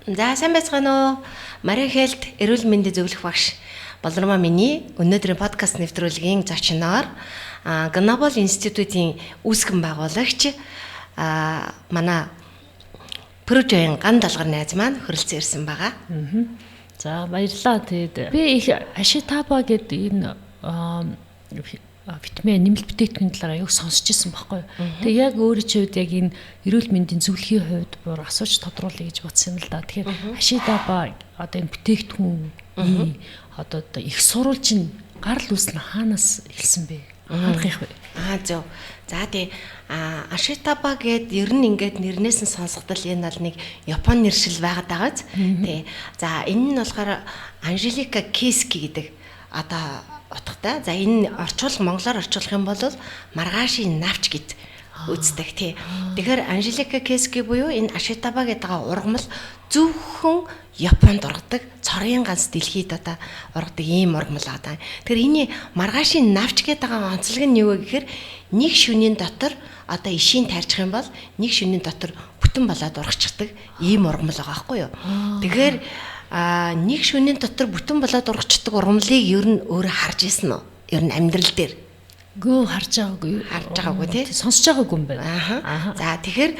За сайн байцгаана уу? Мари Хэлт эрүүл мэндийн зөвлөх багш Болормоо миний өнөөдрийн подкаст нэвтрүүлгийн зочноор Global Institute-ийн үүсгэн байгуулагч манай Пүржийн ган далгар найз маань хөрөлцөн ирсэн байгаа. За баярлалаа. Тэгээд би их Ашитаба гэдэг энэ витамин нэмэлт бүтээгдэхүүн талаар аяг сонсч ирсэн байхгүй. Тэгээ яг өөрийн хувьд яг энэ эрүүл мэндийн зөвлөхийн хувьд бүр асууж тодруулъя гэж бодсон юм л да. Тэгэхээр Ашитаба одоо энэ бүтээгдэхүүн одоо их сурвалж нь гарал үүснэ хаанаас эхэлсэн бэ? Харах их вэ? Зөв. За тий Ашитаба гэд ер нь ингээд нэрнээс нь сонсгодол энэ бол нэг Японы нэршил байгаад байгаа ч. Тий. За энэ нь болохоор Анжелика Кески гэдэг одоо утгатай. За энэ монголоор орчуулах юм бол маргаашийн навч гэд үздэг тий. Тэгэхээр Анжелика Кески буюу энэ Ашитаба гэдэг ургамал зөвхөн Японд ургадаг, цорын ганц дэлхийд одоо ургадаг ийм ургамал байгаа. Тэгэхээр энэ маргаашийн навч гэдэг онцлог нь юу вэ гэхээр нэг шөнийн дотор одоо ишийн тарьчих юм бол нэг шөнийн дотор бүтэн болоод ургачдаг ийм ургамал байгаа байхгүй юу. Тэгэхээр нэг шөнийн дотор бүтэн болоод ургачдаг ургамлыг ер нь өөрөө харж ирсэн нь ер нь амьдрал дээр харж байгаагүй тий сонсож байгаагүй юм байна. За тэгэхээр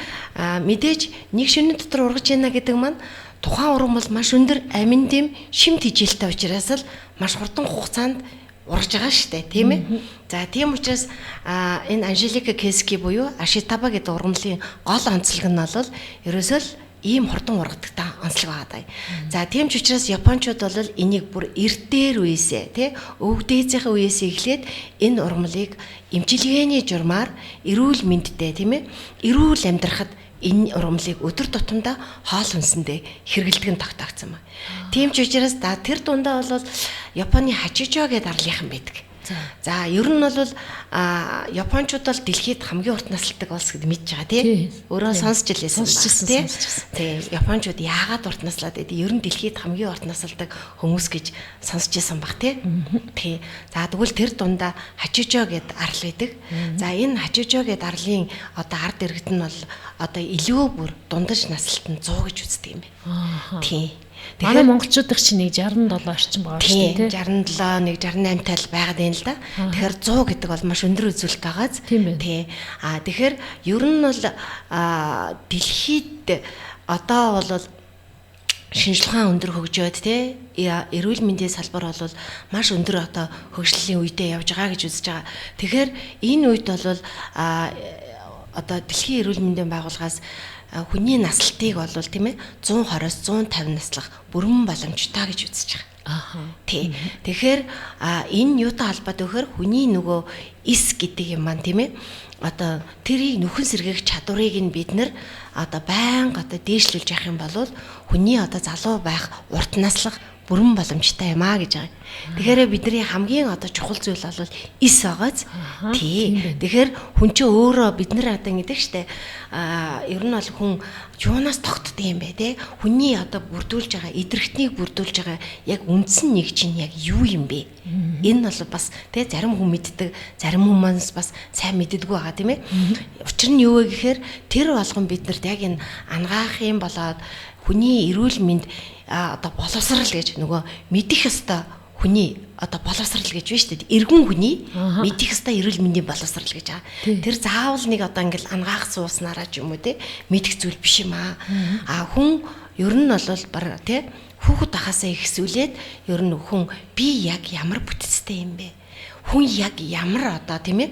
мэдээж нэг шөнийн дотор ургаж яана гэдэг маань тухайн ургамал маш өндөр амин дэм шим тэжээлтэй учраас л маш хурдан хугацаанд ургаж байгаа шүү дээ тийм ээ. За тийм учраас энэ Анжелика Кески буюу Ашитаба гэдэг ургамлын гол онцлог нь бол ерөөсөө л ийм хурдан ургадагтай онцлог байгаа. За тийм ч учраас Япончууд бол энийг бүр эртээр үесээ тий өвгдээцийн үеэс эхлээд энэ ургамлыг эмчилгээний журмаар эрүүл мэндтэй тийм ээ эрүүл амьдрахад энэ ургамлыг өдөр тутамдаа хоол хүнсэндээ хэрэглэдэг нь тогтоогдсон байна. Тийм ч учраас тэр дундаа бол Японы хачижо гэдэг арлынхан байдаг. За ер нь бол Япончууд бол дэлхийд хамгийн урт наслдаг улс гэд мэдж байгаа тий. Өөрөө сонсч илсэн байна тий. Япончууд яагаад урт наслаад байдгийг ер нь дэлхийд хамгийн урт насалдаг хүмүүс гэж сонсч илсэн баг тий. Тий. За тэгвэл тэр дундаа хачижо гэд арал байдаг. За энэ хачижо гэд арлын одоо ард иргэд нь бол одоо илүү бүр дундаж насалтан 100 гэж үздэг юм байна. Тий. Манай монголчуудын чинь нэг 67 орчим байгаа шүү дээ. 67, нэг 68 тал байгаад байна л да. Тэгэхээр 100 гэдэг бол маш өндөр үзүүлэлт байгааз. Тий. Тэгэхээр ер нь бол дэлхийд одоо бол шинжилгээ өндөр хөгжөөд тий эрүүл мэндийн салбар бол маш өндөр одоо хөгжлийн үедээ явж байгаа гэж үзэж байгаа. Тэгэхээр энэ үед бол одоо дэлхийн эрүүл мэндийн байгууллагаас хүний наслтыг бол тийм ээ 120-с 150 наслах бүрэн боломжтой гэж үзэж байгаа. Тий. Тэгэхээр энэ юутай холбоотой вэхээр хүний нөгөө эс гэдэг юм маань тийм ээ одоо тэрийг нөхөн сэргээх чадварыг нь бид нэр одоо байнга одоо дээшлүүлж явах юм бол хүний одоо залуу байх урт наслах бүрэн боломжтой юм аа гэж байгаа. Тэгэхээр бидний хамгийн одоо чухал зүйл бол эс байгааз. Тий. Тэгэхээр хүн чинь өөрөө бид нар одоо ингэдэг штэ ер нь бол хүн юунаас тогтдог юм бэ те? Хүний одоо бүрдүүлж байгаа идэрхтнийг бүрдүүлж байгаа яг үндсэн нэг чинь яг юу юм бэ? Энэ бол бас те зарим хүн мэддэг, зарим хүмүүс бас сайн мэддэггүй байгаа тийм ээ. Учир нь юу вэ гэхээр тэр болгон биднэрт яг энэ ангаах юм болоод хүний эрүүл мэнд одоо боловсрал гэж нөгөө мэдих ёстой хүний одоо боловсрал гэж байна шүү дээ. Эргэн хүний мэдих ёстой эрүүл мэндийн боловсрал гэж байгаа. Тэр заавал нэг одоо ингээл ангаах сууснараа ч юм уу те мэдих зүйл биш юм аа. Хүн ер нь бол баг те хүүхэд тахасаа ихсүүлээд ер нь хүн би яг ямар бүтцтэй юм бэ? Хүн яг ямар одоо тийм ээ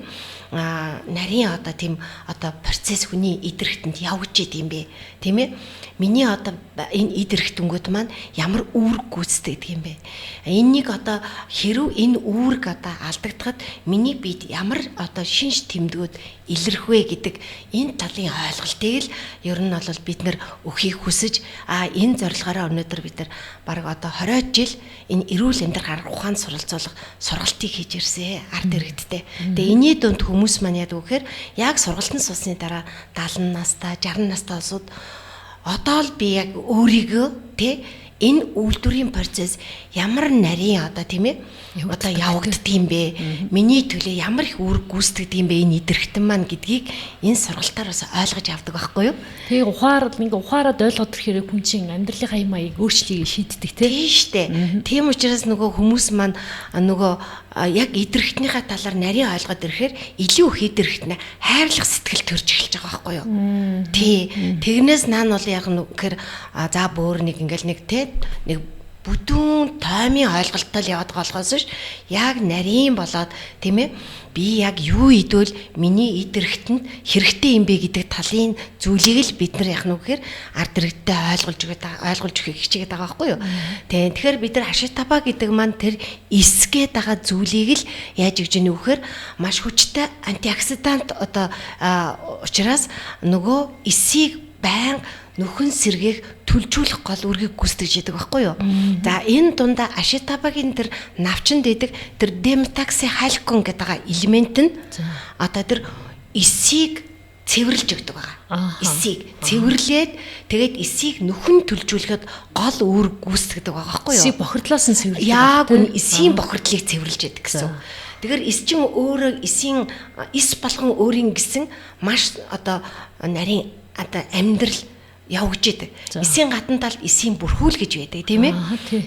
нарийн одоо тийм одоо процесс хүний идэрхтэнд явж идэм бэ тийм ээ миний одоо энэ идэрхтэнгүүд маань ямар үүрэг гүйцэтгэдэг юм бэ энэнийг одоо хэрв энэ үүрэг одоо алдагдахад миний бид ямар одоо шинж тэмдгүүд илэрх вэ гэдэг энэ талын ойлголтыг л ер нь бол бид нэр өхийг хүсэж энэ зорилгоороо өнөөдөр бид нар баг одоо 20 жил энэ эрүүл амьдрах арга ухаанд суралцуулах сургалтыг хийж ирсэн ард иргэдтэй. Тэгээ энэний дунд хүмүүс маань яадаг вэ гэхээр яг сургалтын суусны дараа 70 настай 60 настай улсууд одоо л би яг өөрийгөө тэ энэ үйлдвэрийн процесс ямар нарийн одоо тийм ээ одоо явагддаг юм бэ? Миний төлөө ямар их үүрэг гүйцэтгэдэг юм бэ энэ идэрхтэн маань гэдгийг энэ сургалтаар бас ойлгож авдаг байхгүй юу? Тэгээ ухаарад ойлгоод ирэхээр хүн чинь амьдралынхаа юм аяыг өөрчлөе шийддэг тийм штэ. Тийм учраас нөгөө хүмүүс маань нөгөө яг идэрхтнийхаа талаар нарийн ойлгоод ирэхээр илүү их идэрхтнэ хайрлах сэтгэл төрж эхэлж байгаа байхгүй юу? Тий. Тэгнээс наан бол яг нүгээр за бөөр нэг ингээл нэг бүдүүн таймын ойлголттой л яваад болохоос ш яг нарийн болоод тийм ээ би яг юу идвэл миний идэрхтэнд хэрэгтэй юм бэ гэдэг талын зүйлийг л бид нар яг нүгээр ард иргэдтэй ойлгуулж өгөхийг хичээгээд байгаа байхгүй юу. Тэгэхээр бид нар Ашитаба гэдэг маань тэр эсгээд байгаа зүйлийг л яаж өгч ийнө вэхээр маш хүчтэй антиоксидант одоо учраас нөгөө эсийг байн нөхөн сэргээх түлжүүлэх гол үргийг гүйцэтгэж яадаг байхгүй юу. За энэ дундаа Ашитабагийн тэр навчанд идэг тэр демтоксихалкон гэдэг элемент нь одоо тэр эсийг цэвэрлж өгдөг байгаа. Эсийг цэвэрлээд тэгээд эсийг нөхөн түлжүүлэхэд гол үүрэг гүйцэтгэдэг байгаа байхгүй юу. Эсийг бохирдлоос нь цэвэрлж. Яг үн эсийн бохирдлыг цэвэрлж яадаг гэсэн. Тэгэхээр эс чинь өөрөө эсийн эс болгон өөрийн гэсэн маш одоо нарийн одоо амьдрал явж идэг. Эсийн гадна талд эсийн бүрхүүл гэж байдаг тийм ээ.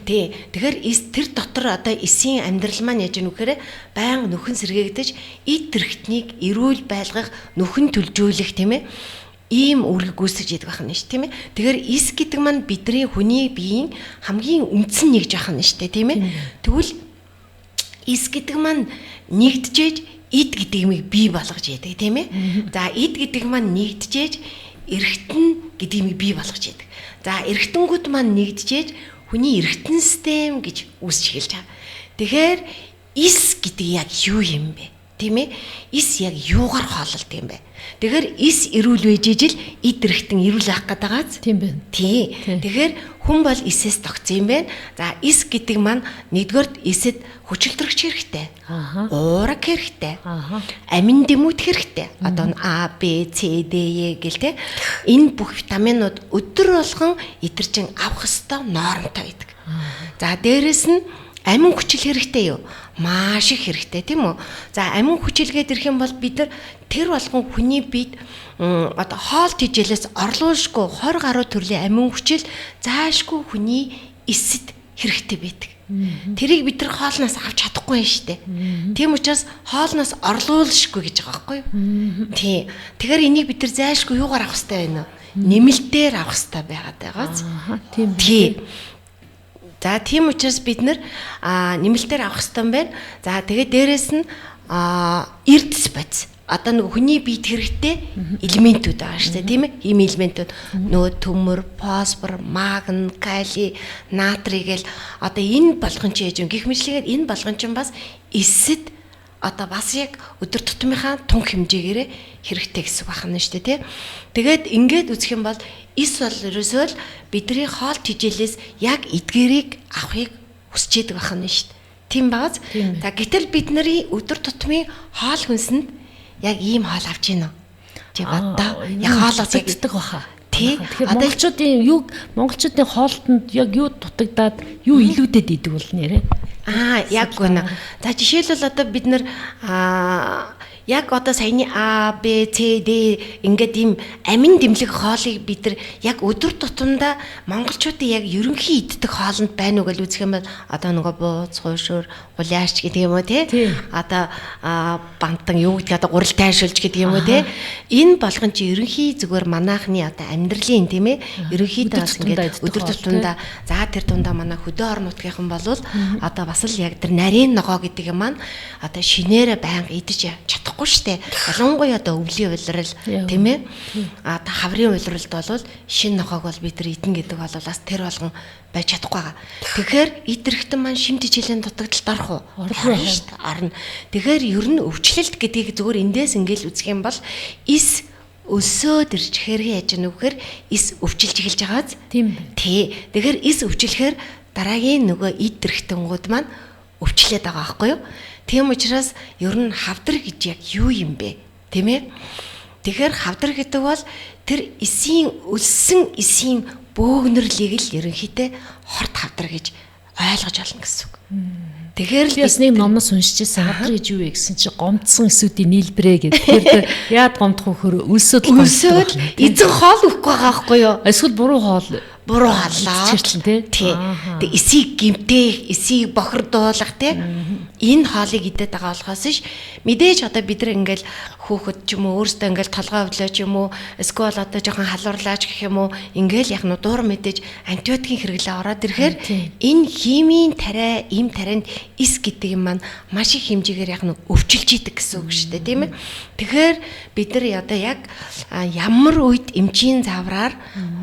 Тий. Тэгэхээр тэр дотор одоо эсийн амьдрал маань яаж нүхээр байнга нөхөн сэргээгдэж эд тэрхтнийг эрүүл байлгах нөхөн түлжүүлэх тийм ээ. Ийм үүрэг гүйцэтгэж яадаг байна шүү тийм ээ. Тэгэхээр эс гэдэг маань бидний хүний биеийн хамгийн үндсэн нэг жахан нь шүү тийм ээ. Тэгвэл эс гэдэг маань нэгдэжээж эд гэдгийг бий болгож яадаг тийм ээ. За эд гэдэг маань нэгдэжээж эргэтэн гэдгийг бий болгож яадаг. За эргэтэнгүүд маань нэгдэжээж хүний эргэтэн систем гэж үүсч эхэлж байгаа. Тэгэхээр эс гэдэг яг юу юм бэ? Тийм ээ? Эс яг юугаар хоололдог юм бэ? Тэгэхээр эс эрүүл байж ижил эд эргэтэн эрүүл авах гэдэг байгааз. Тийм байна. Тий. Тэгэхээр хүн бол эсээс тогтсон юм байна. За эс гэдэг маань нэгдүгээр эсэд хүчилтөрөгч хэрэгтэй. Уураг хэрэгтэй. Амин дэмүт хэрэгтэй. Одоо А, Б, С, Д, Е гэл те. Энэ бүх витаминууд өдөр болгон идэрчин авах ёстой нормтой байдаг. За дээрэс нь амин хүчил хэрэгтэй юу? Маш их хэрэгтэй тийм үү? За амин хүчилгээд ирэх юм бол бид нар тэр болгон хүний биед одоо хоолт хижээлээс орлуулшгүй 20 гаруй төрлийн амин хүчил заашгүй хүний эсэд хэрэгтэй байдаг. Тэрийг бид нар хоолноос авч чадахгүй юм шүү дээ. Тийм учраас хоолноос орлуулшгүй гэж байгаа байхгүй юу? Тий. Тэгэхээр энийг бид нар заашгүй юугаар авах хэрэгтэй байна вэ? Нэмэлтээр авах хэрэгтэй байгаад байгааз. Тий. За тийм учраас бид нар нэмэлтээр авах хэрэгтэй юм байна. За тэгээд дээрэс нь эрдэс бодис. Одоо нэг хүний биед хэрэгтэй элементүүд байгаа шүү дээ, тийм ээ? Ийм элементүүд нөгөө төмөр, фосфор, магн, кали, натрий гэл одоо энэ болгон чи яж гэх мэтлэгээр энэ болгон ч бас эсэд одоо бас яг өдөр тутмынхаа тун хэмжээгээр хэрэгтэй гэсэн үг байна шүү дээ, тийм. Тэгээд ингээд үзэх юм бол эс бол ерөөсөө л бидний хоолт хижээлээс яг эдгэрийг авахыг хүсэж байдаг байна шүү дээ. Тийм бааз. За гэтэл бидний өдөр тутмын хоол хүнсэнд яг ийм хоол авч гинэ. Чи боддоо. Яг хоолоо цэгддэг баха. Тий. Тэгэхээр монголчуудын хоолтонд яг юу дутагдаад юу илүүдэд идэг бол нэрэ. Яг гэнэ. За жишээлбэл одоо бид нар яг одоо саяны А, Б, С, Д ингээд ийм амин дэмлэг хоолыг бид нар яг өдөр тутамдаа монголчуудын яг ерөнхий иддэг хоолнд байна уу гэж үзэх юм бол одоо нөгөө бууз, хуушур, гулиач гэдэг юм уу те? Одоо бантан юу гэдэг одоо гурал тайшуулж гэдэг юм уу те? Энэ болгон чи ерөнхий зүгээр манайхны одоо амьдралын тийм ээ ерөнхийдөө бас ингээд өдөр тутамдаа за тэр дундаа манай хөдөө орон нутгийнхан болвол одоо бас л яг тэр нарийн ногоо гэдэг юм маань одоо шинээрээ байнга идэж чадахгүй штэ. Ялангуяа одоо өвлийн улирал тийм ээ. Одоо хаврын улиралд бол шин ногоог бол бид нар идэн гэдэг бол бас тэр болгон байж чадахгүй байгаа. Тэгэхээр идэрхтэн маань шимт хичээлийн дутагдалд орох уу? Орно штэ. Орно. Тэгэхээр ер нь өвчлөлт гэдгийг зүгээр эндээс ингээл үзэх юм бол эс өсөөд ирж хэрэг яаж нүгээр эс өвчлж эхэлж байгааз. Тийм. Тий. Тэгэхээр эс өвчлөхээр дараагийн нөгөө идэрхтэнгууд маань өвчлээд байгаа байхгүй юу? Тийм учраас ер нь хавдар гэж яг юу юм бэ? Тийм ээ? Тэгэхээр хавдар гэдэг бол тэр эсийн өлсөн эсийн бөөгнөрлийг л ерөнхийдөө хорт хавдар гэж ойлгож олно гэсэн үг. Тэгэхээр би бас нэг номноос уншижсэн хавдар гэж юу вэ гэсэн чи гомдсон эсүүдийн нийлбэрээ гэдэг. Тэгэхээр яад гомдох вөхөр өлсөд эзэн хоол өгөхгүй байгаа байхгүй юу? Эсвэл буруу хооллоо. Тий. Тэг эсийг гимтээ, эсийг бохирдуулах тий. Энэ хоолыг идээд байгаа болохоос ш мэдээж одоо бид нар ингээл хүүхэд ч юм уу өөрсдөө ингээл толгой өвлөө ч юм уу эсвэл одоо жоохон халуурлаач гэх юм уу ингээл яг нь дуур мэдээж антибиотикийн хэрэглээ ороод ирэхээр энэ химийн тариа, им тарианд эс гэдэг юм маань маш их хэмжээгээр яг нь өвчлж идэг гэсэн үг шүү дээ тийм ээ. Тэгэхээр бид нар одоо яг ямар үед эмчийн заавраар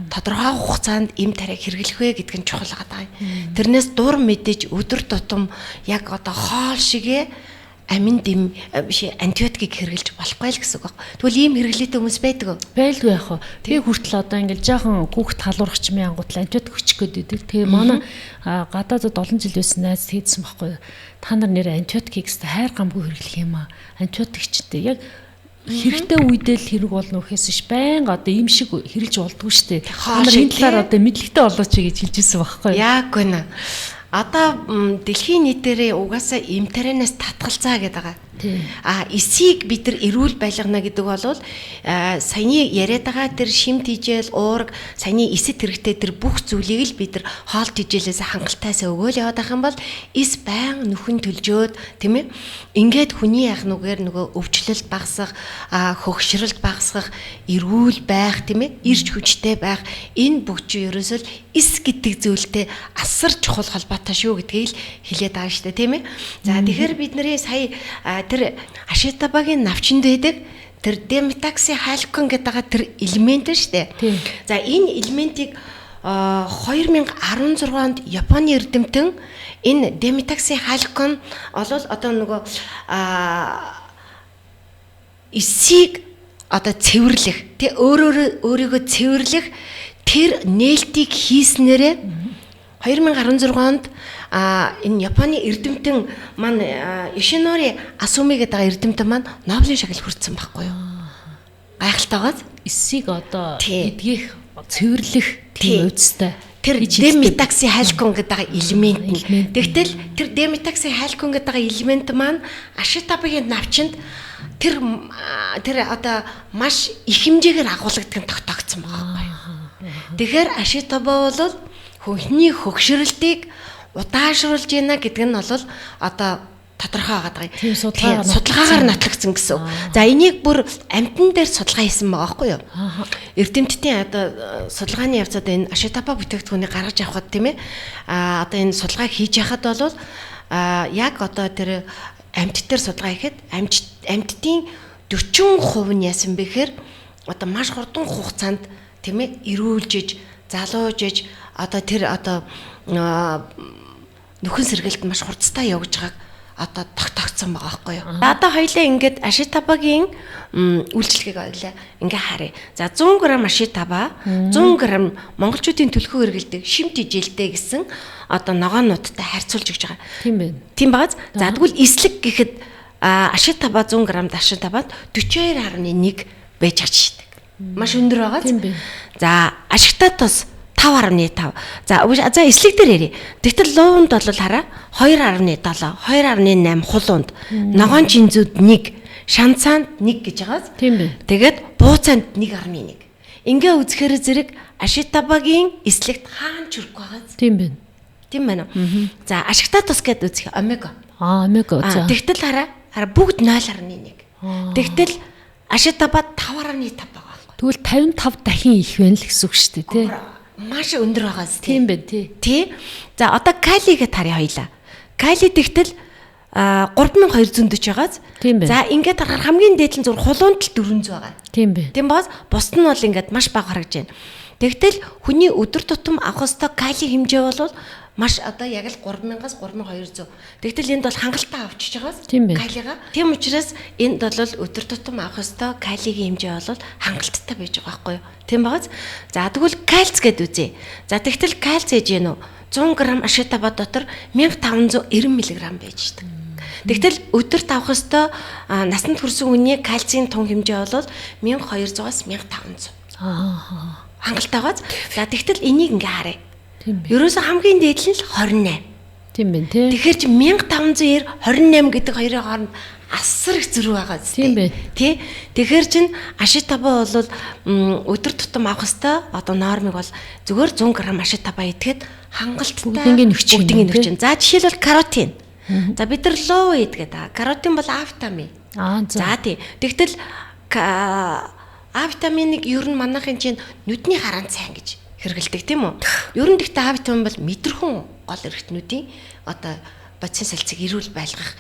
тодорхой хугацаанд им тариаг хэрэглэх вэ гэдг нь чухал байгаа юм. Тэрнээс дур мэдээж өдөр тутам яг одоо хоол шигээ амин дэм биш антибиотикийг хэрэглэж болохгүй л гэсэн үг байна. Тэгвэл ийм хэрэглээтэй хүмүүс байдаг уу? Байлгүй яах вэ? Тэгээ хүртэл одоо ингээл жаахан хүүхд халуурах ч юм ангуудлаа антибиотик өччих гээд байдаг. Тэгээ манай гадаадд олон жил байсан найз хийдсэн байхгүй юу? Та нар нэр антибиотикийг хайр гамгүй хэрэглэх юм аа. Антибиотик ч гэдэг яг хэрэгтэй үедээ л хэрэг болно гэхээс ш байнга одоо ийм шиг хэрэгж болдгоо штэ. Та нар энэ талаар одоо мэдлэгтэй болооч гэж хэлж ирсэн байхгүй юу? Яг гэнэ. Одоо дэлхийн нийтээрээ угаасаа имтаринаас татгалзаа гэдэг байгаа. Эсийг бид нар эрүүл байлгана гэдэг бол саяны яриад байгаа тэр шим тижэл уург саяны эсэд хэрэгтэй тэр бүх зүйлийг л бид нар хоол тижэлээс хангалтайсаа өгөөл яваад байх юм бол эс байн нөхөн төлжөөд тийм ээ ингээд хүний ах нүгээр нөгөө өвчлөлт багасгах хөгшрөлт багасгах эрүүл байх тийм ээ ирж хүчтэй байх энэ бүх чинь ерөөсөө эс гэдэг зүйлтэй асар чухал холбоотой шүү гэдгийг л хэлээд байгаа шүү дээ тийм ээ. За тэгэхээр бид нарын сая тэр ашитабагийн навчинд байдаг тэр демитаксихалкон гэдэг тэр элемент шүү дээ. За энэ элементийг 2016 онд Японы эрдэмтэн энэ демитаксихалкон олол одоо нөгөө эсийг одоо цэвэрлэх тий өөрийгөө цэвэрлэх тэр нээлтийг хийснээрээ 2016 онд энэ Японы эрдэмтэн маань Йошинори Асуми гэдэг эрдэмтэн маань Нобелийн шагнал хүртсэн байхгүй юу? Гайхалтай байгааз эсийг одоо эдгэх цэвэрлэх тийм үстэй. Тэр демитаксихалкон гэдэг элемент нь. Тэгтэл тэр демитаксихалкон гэдэг элемент маань ашитабагийн навчинд тэр одоо маш их хэмжээгээр агуулгадаг нь тогтоогдсон байгаа байхгүй юу? Тэгэхээр ашитаба бол хүний хөгшрөлтийг удаашруулж байна гэдэг нь бол одоо тодорхой байгаа юм. Тийм судалгаагаар нотлогдсон гэсэн үг. За энийг бүр амьтан дээр судалгаа хийсэн байгаа байхгүй юу? Эрдэмтдийн одоо судалгааны явцад энэ ашитаба бүтээгдэхүүнийг гаргаж авахд тийм ээ. Одоо энэ судалгааг хийж яхад бол яг одоо тэр амьтд дээр судалгаа хийхэд амьтдын 40% нь яасан бэ гэхээр одоо маш хурдан хугацаанд тийм ээ эрүүлжиж, залуужиж одоо тэр одоо нөхөн сэргэлт маш хурцтай явж байгааг одоо тогтоогдсон байгаа байхгүй юу. Одоо хоёлаа ингээд ашитабагийн үйлчлэгийг ойлаа ингээ харъя. За 100 г ашитаба 100 г монголчуудын төлхөө хэрэгэлдэг шим тижэлтэй гэсэн одоо ногоонуудтай харьцуулж өгч байгаа. Тийм байна. Тийм багаз. За тэгвэл эслэг гэхэд ашитаба 100 г ашитабад 42.1 байж чадчихдаг. Маш өндөр байгаа. Тийм байна. За ашигтатус 5.5. За эслэг дээр ярив. Тэгтэл луунд бол хараа 2.7, 2.8 хулуунд. Ногоон чинзүүд 1, шанцаанд 1 гэж байгаас. Тийм байна. Тэгээд бууцаанд 1.1. Ингээ үзэхээр зэрэг ашитабагийн эслэгт хаана ч хүрэх байгааз. Тийм байна. Тийм байна уу? За ашигтатус гэдээ үзэх омега. Омега. За. Тэгтэл хараа бүгд 0.1. Тэгтэл ашитаба 5.5 байгаа байхгүй. Тэгвэл 55 дахин их байна л гэсэн үг шүү дээ, тий. Маш өндөр байгаас тийм байна тий. За одоо калигээ тарья хоёлаа. Кали тэгтэл 3240 байгаас. За ингээд харахаар хамгийн дээд нь зур хулуунд л 400 байгаа. Тийм байна. Тийм баас бусд нь бол ингээд маш бага харагдаж байна. Тэгтэл хүний өдөр тутам авах ёстой кали хэмжээ бол маш одоо яг л 3000-аас 3200. Тэгтэл энд бол хангалттай авчиж байгаас калига. Тийм учраас энд бол өдөр тутам авах ёстой калигийн хэмжээ бол хангалттай байж байгаа байхгүй юу? Тийм багаз. За тэгвэл кальц гэд үзье. За тэгтэл кальц ээж гэнэ үү? 100 г ашитаба дотор 1590 мг байж байгаа. Тэгтэл өдөрт авах ёстой насанд хүрсэн хүний кальцийн тун хэмжээ бол 1200-аас 1500. хангалттай байгааз. За тэгтэл энийг ингээ харъя. Тийм бэ. Ерөөсө хамгийн дээд нь л 28. Тийм байна тий. Тэгэхээр чи 1590 28 гэдэг хоёрын хооронд асар их зөрүү байгаа зү. Тийм бэ. Тий. Тэгэхээр чин ашитаба бол өдөр тутам авах хэвээр одоо нормыг бол зүгээр 100 г ашитаба идэхэд хангалттай бүгдийн нөхцөл. За жишээлбэл каротин. За бид нар лоо идгээд байгаа. Каротин бол А витамин. За тий. Тэгтэл А витаминыг ер нь манайхын чинь нүдний хараан цайн гэж хэрэгэлдэг тийм үү? Ер нь гэхдээ А витамин бол мэдрэхүүн гол эрхтнүүдийн одоо бодисын салцыг эрүүл байлгах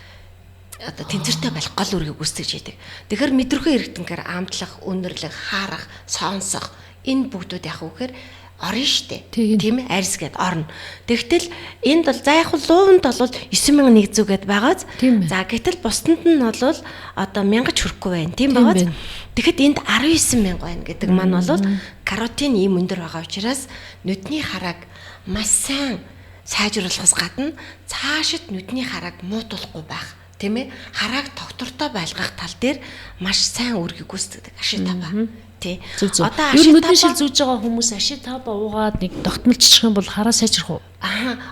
одоо тэнцвэртэй байх гол үүргийг үүсгэж яадаг. Тэгэхээр мэдрэхүүн эрхтэнгээр амтлах, үнэрлэх, харах, сонсох энэ бүгдүүд яг үгээр орно штэ. Тийм ээ, арьс гэд орно. Тэгтэл энд бол за яг лууванд бол 9100 гэд байгааз. За гэтэл бусданд нь бол одоо 1000 ч хүрэхгүй байна. Тийм байгааз. Тэгэхэд энд 19000 байна гэдэг маань бол каротин ийм өндөр байгаа учраас нүдний харааг маш сайн сайжруулахаас гадна цаашид нүдний харааг муутуулахгүй байх. Тийм ээ, харааг тогтвортой байлгах тал дээр маш сайн үүргийг гүйцэтгэдэг ашитаба. Тий. Одоо ер нь нүдний шил зүүж байгаа хүмүүс ашитаба уугаад нэг тогтмолчих юм бол хараа сайжрах уу?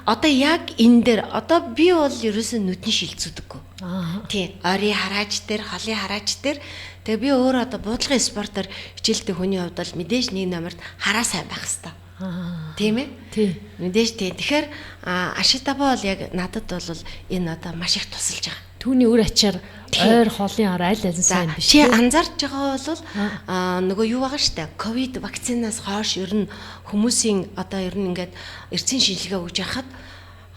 Одоо яг энэ дээр одоо би бол ерөөсөө нүдний шил зүүдэггүй. Тий. Ойрын харааж дээр, холын харааж дээр тэгээ би өөр одоо буудлагын спортоор хичээлдэг хүний хувьд бол мэдээж нэг номерт хараа сайн байх хэрэгтэй. Тийм ээ? Тий. Мэдээж тий. Тэгэхээр ашитаба бол яг надад бол энэ одоо маш их тусалж байгаа. Түүний үр ачаар ойр холын ар аль аль сайн биш. Чи анзаарч байгаа бол нөгөө юу байгаа штэ. Ковид вакцинаас хойш ер нь хүмүүсийн одоо ер нь ингээд эрчим шинжилгээ өгж яхад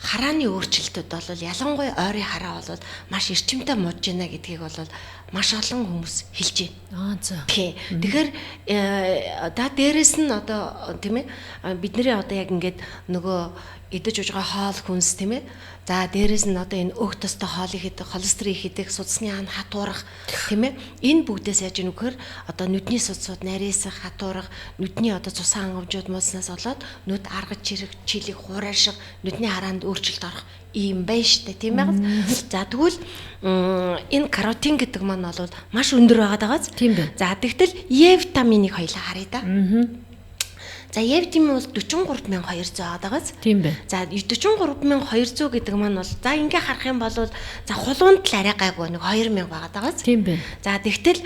харааны өөрчлөлтүүд бол ялангуяа ойрын хараа бол маш эрчимтэй муудж байна гэдгийг бол маш олон хүмүүс хэлж байна. За. Тэгэхээр дээрээс нь одоо тийм ээ бидний одоо яг ингээд нөгөө идэж ууж байгаа хоол хүнс тийм ээ. За дээрээс нь одоо энэ өөх тостой хоолыг идэх, холестерин идэх, судасны ан хатуурах тийм ээ. Энэ бүгдээс яаж нүгээр одоо нүдний судсууд нарийсах, хатуурах, нүдний одоо цусан ангамжууд мууснаас болоод нүд аргаж чилэг хураашиг, нүдний хараанд өөрчлөлт орох ийм байна штэ тийм ээ. За тэгвэл энэ каротин гэдэг маань бол маш өндөр байгаад байгааз. Тийм бэ. За тэгтэл Е витаминыг хоёлаа харъя да. За Е витамин бол 43200 байгааз. Тийм бэ. За 43200 гэдэг маань бол за ингээ харах юм бол за хулуунд л арай гайгүй нэг 2000 байгааз. Тийм бэ. За тэгтэл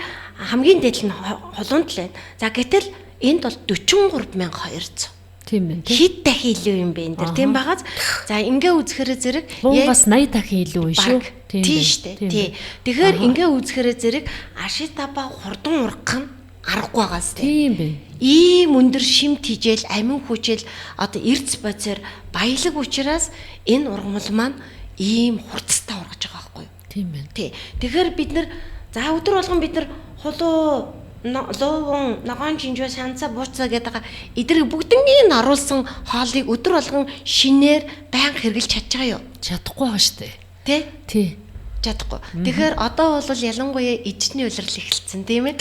хамгийн дээд нь хулуунд л байна. За гэтэл энд бол 43200. Тийм байна. Хэд дахин илүү юм бэ энэ дэр тийм байгааз. За ингээ үзэхээр зэрэг бас 80 дахин илүү биш шүү. Тийм штэ. Тий. Тэгэхээр ингээ үзэхээр зэрэг ашитаба хурдан ургах нь аргагүй байгаас тийм бэ. Ийм өндөр шимт хижээл амин хүчээл одоо эрдэс бодисоор баялаг учраас энэ ургамал маань ийм хурцтай ургаж байгаа байхгүй юу? Тийм байна. Тий. Тэгэхээр бид нар за өдөр болгон бид нар хулуу луун ногоон чинжөө санцаа бууцаа гэдэг эдрийг бүгднийг оруулсан хоолыг өдөр болгон шинээр байнга хэрглэж чадж байгаа юу? Чадахгүй байгаа штэ. Тий. Чадахгүй. Тэгэхээр одоо бол ялангуяа эжний улирал эхэлсэн тийм ээ.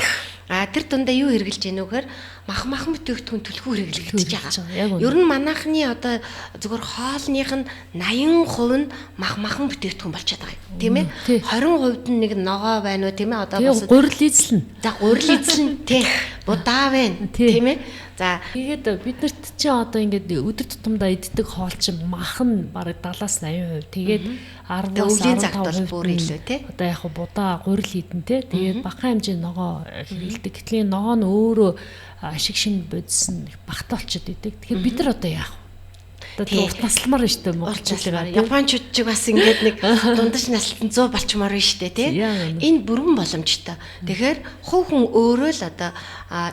Тэр дундаа юу хэрглэж гэнэ вэхээр махан бүтээгдэхүүн түлхүү хэрэглэгдэж байгаа. Ер нь манайхны одоо зөвхөн хоолных нь 80% нь махан бүтээгдэхүүн болчиход байгаа юм. Тийм ээ. 20% нь нэг ногоо байна уу тийм ээ. Одоо бас гурил эзлэн. За гурил эзлэн тийм. Будаа байна. Тийм ээ. За тэгээд биднэрт чи одоо ингээд өдөр тутамдаа иддэг хоол чинь махан бараг 70-аас 80%. Тэгээд 10-аас 15% бүр илүү тий. Одоо яг будаа гурил идэн тий. Тэгээд бахан хэмжээ ногоо хэрэглэдэг. Гэтэл ногоо нь өөрөө ашиг шин бодис нь багтаа болчиход идэг. Тэгэхээр бид нар одоо яах вэ? Одоо урт насламар нь штэ монголчуудаа. Японочууд ч бас ингээд нэг дундаж насалтан 100 болчмоор нь штэ тий. Энэ бүрэн боломжтой. Тэгэхээр хувь хүн өөрөө л одоо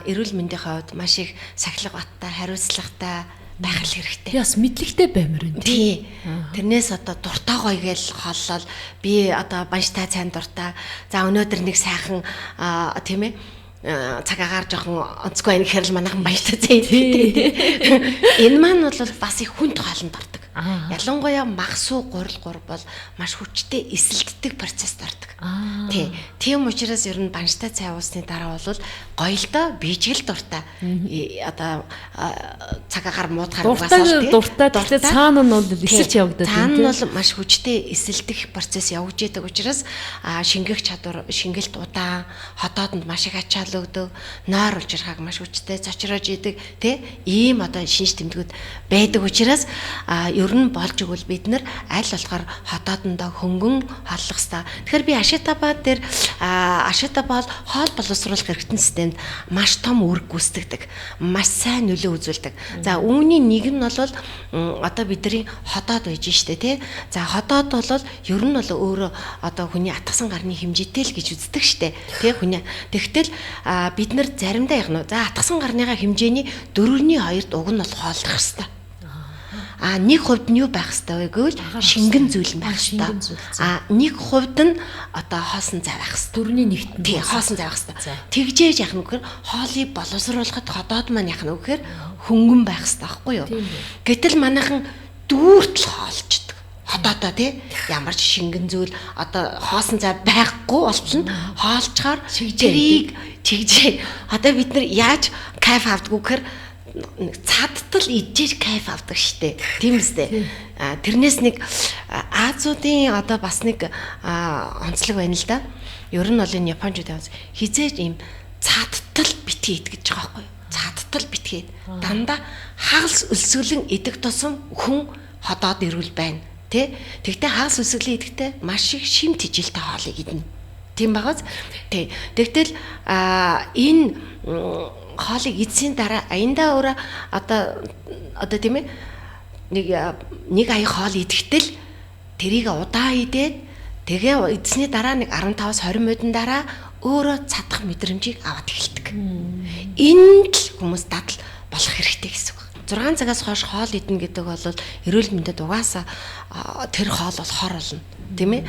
эрүүл мэндийн хувьд маш их сахилга баттай, хариуцлагатай байх хэрэгтэй. Яс мэдлэгтэй баймар байна тий. Тэрнээс одоо дуртай гоё гээл хооллол би одоо банштай цайн дуртай. За өнөөдөр нэг сайхан тийм ээ цаг агаар жоохон онцгүй байх хэрэг манайхан баяртай зээ. Энэ маань бол бас их хүнд хоолнд ордог. Ялангуяа магсуу гурил бол маш хүчтэй эсэлддэг процесс ордог. Тий. Тийм учраас ер нь банштай цай уусны дараа бол гоёлдоо бийжгэл дуртай. Одоо цагаагаар муудахаар угаасаа дуртай. Тэгэхээр цаана нь бол эсэлж явагдаад байна. Цаана нь бол маш хүчтэй эсэлдэх процесс явж идэг учраас шингэх чадвар, шингэлт удаан, хотоодонд маш их ачаал өгдөг, нойр улжирхаг маш хүчтэй зочроож идэг, тий? Ийм одоо шинж тэмдгүүд байдаг учраас ер нь болж игэл бид нар аль болохоор хотоодондоо хөнгөн холлох хэрэгтэй. Тэгэхээр би Ашитабад дээр Ашитабад хоол боловсруулах хэрэгтэн системд маш том үүрэг гүйцэтгэдэг. Маш сайн нөлөө үзүүлдэг. За үүний нэг нь бол одоо бидний хотоод байж штэ тий. За хотоод бол ер нь бол өөрөө одоо хүний атгсан гарны хэмжээтэй л гэж үздэг штэ. Тий хүний. Тэгтэл бид нар заримдаа яг нь за атгсан гарныгаа хэмжээний 4/2-д уг нь бол хооллох хэрэгтэй. 1% нь юу байх хэрэгтэй вэ гэвэл шингэн зүйл байх хэрэгтэй. 1% нь одоо хоосон зай байх хэрэгтэй. 4/1-т. Тий, хоосон зай байх хэрэгтэй. Тэгжээж яах нь гэхээр хоолыг боловсруулахад ходоод маань яах нь гэхээр хөнгөн байх хэрэгтэй байхгүй юу? Гэтэл манайхан дүүртэл хоолчдөг. Ходоодоо тий ямар ч шингэн зүйл одоо хоосон зай байхгүй болтол нь хоолчгаар тэрийг чигжээ. Одоо бид нар яаж кайф авдаггүй гэхээр цадтал идэж кайф авдаг штэ. Тийм үстэй. Тэрнээс нэг Азиудын одоо бас нэг онцлог байна л да. Ер нь бол энэ Япончууд хизээж ийм цадтал битгий идэж байгаа байхгүй юу? Цадтал битгий. Дандаа хагалс өлсгөлэн идэх тусам хүн ходоод ирүүл байна. Тэ? Тэгтээ хагалс өлсгөлэн идэхдээ маш их шим тижилтэй хоолыг идэнэ. Тийм багаз. Тэ. Тэгтэл энэ хоолыг идсийн дараа аяндаа өөрөө одоо тийм ээ нэг ая хоол идэхтэл тэрийг удаан идээд тэгээ эдсний дараа нэг 15-20 минутын дараа өөрөө цадах мэдрэмжийг аваад эхэлдэг. Энд л хүмүүс дадал болох хэрэгтэй гэсэн үг. 6 цагаас хойш хоол идэнэ гэдэг бол эрүүл мэндэд угаасаа тэр хоол бол хор болно. Тийм ээ?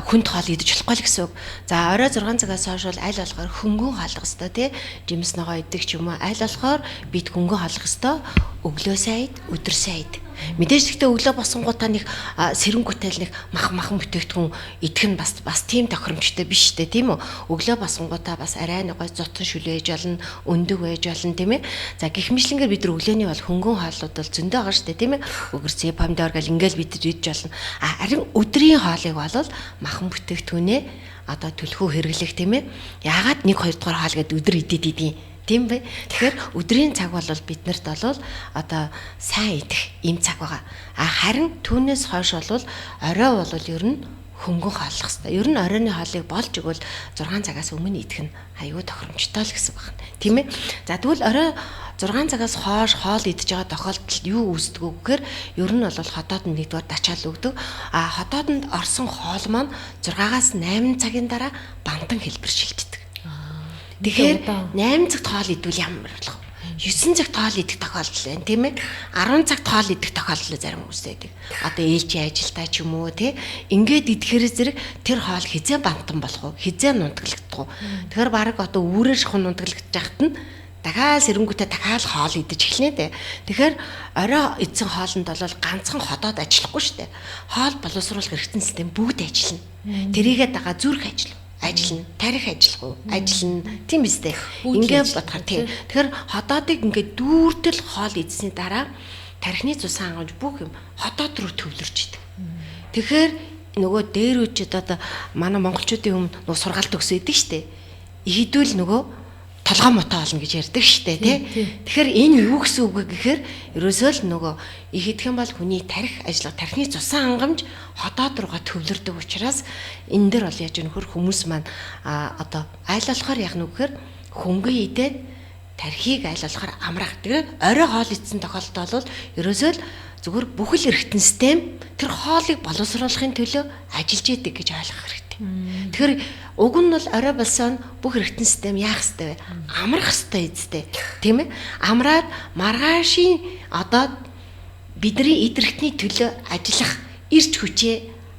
Хүнд хоол идэж болохгүй л гэсэн үг. За орой 6 цагаас хойш бол аль болохоор хөнгөн хооллох ёстой тий. Жимс ногоо идэх ч юм уу аль болохоор бид хөнгөн хооллох ёстой. Өглөө сайд, өдөр сайд. Мэдээж гэхдээ өглөө босонгуудаа нэг сэрэнгүүтэл нэг махан бүтээгдэхүүн идэх нь бас тийм тохиромжтой биш үү тийм үү? Өглөө босонгуудаа бас арай нэг гой зутан шүлээж болно, өндөг байж болно тийм ээ. За гэх мэтлэнгээр бид нар өглөөний бол хөнгөн хооллууд бол зөндөө байгаа шүү дээ тийм ээ. Өгөрцөө помидор гэл ингээл бид идэж болно. Харин өдрийн хоолыг бол махан бүтээгдэхүүнээ одоо төлхөө хэрэглэх тийм ээ. Яагаад 1-2 дугаар хоол гэдэг өдөр идээд идیں۔ Тийм бай. Тэгэхээр өдрийн цаг бол биднэрт бол одоо сайн идэх ийм цаг байгаа. Харин түүнээс хойш бол орой бол ер нь хөнгөн хооллох хэрэгтэй. Ер нь оройны хоолыг болж игэл 6 цагаас өмнө идэх нь аюу тохиромжтой л гэсэн байна. Тийм ээ. За тэгвэл орой 6 цагаас хойш хоол идэж байгаа тохиолдолд юу үүсдэг вэ гэхээр ер нь бол хотоодонд нэгдүгээр дачаал өгдөг. Хотоодонд орсон хоол маань 6-аас 8 цагийн дараа бантан хэлбэр шилждэг. Тэгэхээр 8 цагт хоол идвэл ямар болох вэ? 9 цагт хоол идэх тохиолдол байна, тийм ээ? 10 цагт хоол идэх тохиолдол зарим хүмүүс байдаг. Одоо ээлжийн ажилтаа ч юм уу, тий? Ингээд идэхээрээ зэрэг тэр хоол хизээ бантан болох уу? Хизээ нунтаглагдах уу? Тэгэхээр баг одоо үүрээ шахун нунтаглагдаж яхад нь дахиад сэрэнгүүтээ дахиад хоол идэж эхэлнэ дээ. Тэгэхээр орой идсэн хоолнд бол ганцхан ходоод ажиллахгүй шүү дээ. Хоол боловсруулах хэрэгтэн систем бүгд ажиллана. Тэрийгээ дагаа зүрх ажиллана, тарих ажиллана. Тийм биз дээ. Ингээд бодохоор тийм. Тэгэхээр ходоодыг ингээд дүүртэл хоол идсэний дараа тархины цус хангаж бүх юм ходоод руу төвлөрч идэг. Тэгэхээр нөгөө дээр үчид одоо манай монголчуудын өмнө нөгөө сургаалт өгсөн идэг штэ. Ихэдүүл нөгөө толгой мотоо олно гэж ярьдаг штэ тий. Тэгэхээр энэ юу гэсэн үг вэ гэхээр ерөөсөө л нөгөө ихэдхэн бол хүний тарих ажиллага тархины цусан хангамж ходоод руугаа төвлөрдөг учраас энэ дэр бол яаж нөхөр хүмүүс маань одоо айл болохоор яг нүгээр хөнгөн идээд тархийг айл болохоор амраах. Тэгээд орой хоол идсэн тохиолдолд бол ерөөсөө л зүгээр бүхэл эргэтэн систем тэр хоолыг боловсруулахын төлөө ажиллаж идэг гэж ойлгох хэрэгтэй. Тэгэхээр уг нь бол орой болсон бүх эргэтэн систем яах ёстой вэ? Амрах ёстой эцтэй. Тийм ээ? Амраад маргаашийн одоо бидний идэрхтний төлөө ажиллах эрч хүчээ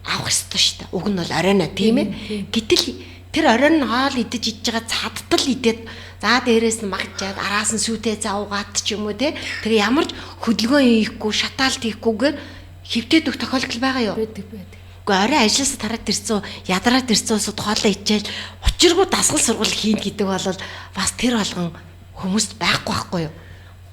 авах ёстой шүү дээ. Уг нь бол оройно тийм ээ? Гэтэл тэр оройн хоол идэж иж байгаа цадтал идээд за дээрээс нь магчаад араас нь сүйтэй завгаад ч юм уу те. Тэгээ ямар ч хөдөлгөөн хийхгүй, шатаалт хийхгүйгээр хөвтөд өгөх тохиолдол байгаа юу? Байдаг. Гэхдээ орой ажилласаа тараад ирсэн, ядраад ирсэн усуд хоолоо ичээл учиргүй дасгал сургал хийн гэдэг бол бас тэр болгон хүмүүст байхгүй юу?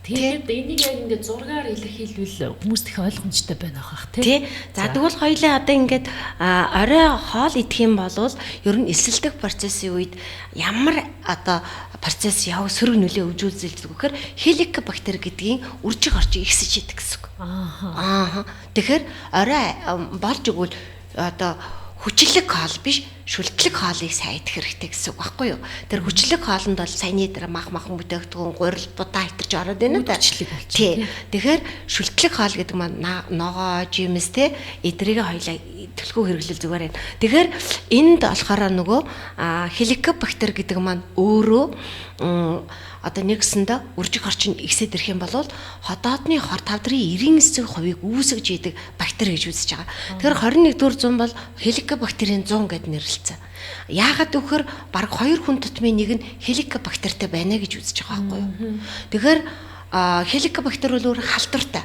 Тэгээд энийг яг ингээд зургаар илэрхийлвэл хүмүүст их ойлгомжтой байна ахах тий. За тэгвэл хоёлаа одоо ингээд орой хоол идэх юм бол ер нь эсэлдэх процессын үед ямар одоо процесс сөрөг нөлөө үзүүлдэг гэхээр хеликобактер гэдгийн үржих орчийг ихсэж идэг гэсэн үг. Тэгэхээр орой болж игэл одоо хүчлэг хоол биш шүлтлэг хоолыг сайн идэх хэрэгтэй гэсэн үг байхгүй юу? Тэр хүчлэг хоолнд бол саяны дээр махан бүтээгдэхүүн гурил будаа хэтэрч ороод байна да. Тий. Тэгэхээр шүлтлэг хоол гэдэг маань ногоо, жимс те эдрийг хоёлаа төлхөө хэрэглэл зүгээр байна. Тэгэхээр энд болохоор нөгөө хеликобактер гэдэг маань өөрөө одоо нэгсэндээ үржих орчин ихсээд ирэх юм бол ходоодны хор тавдрын 99% үүсгэж идэг бактери гэж үзэж байгаа. Тэгэхээр 21-р зуун бол хеликобактерийн 100 гэд нэрлэлсэн. Яагаад гэвэл баг 2 хүн тутмын нэг нь хеликобактертэй байна гэж үзэж байгаа байхгүй юу. Тэгэхээр хеликобактер бол өөр халдвартай.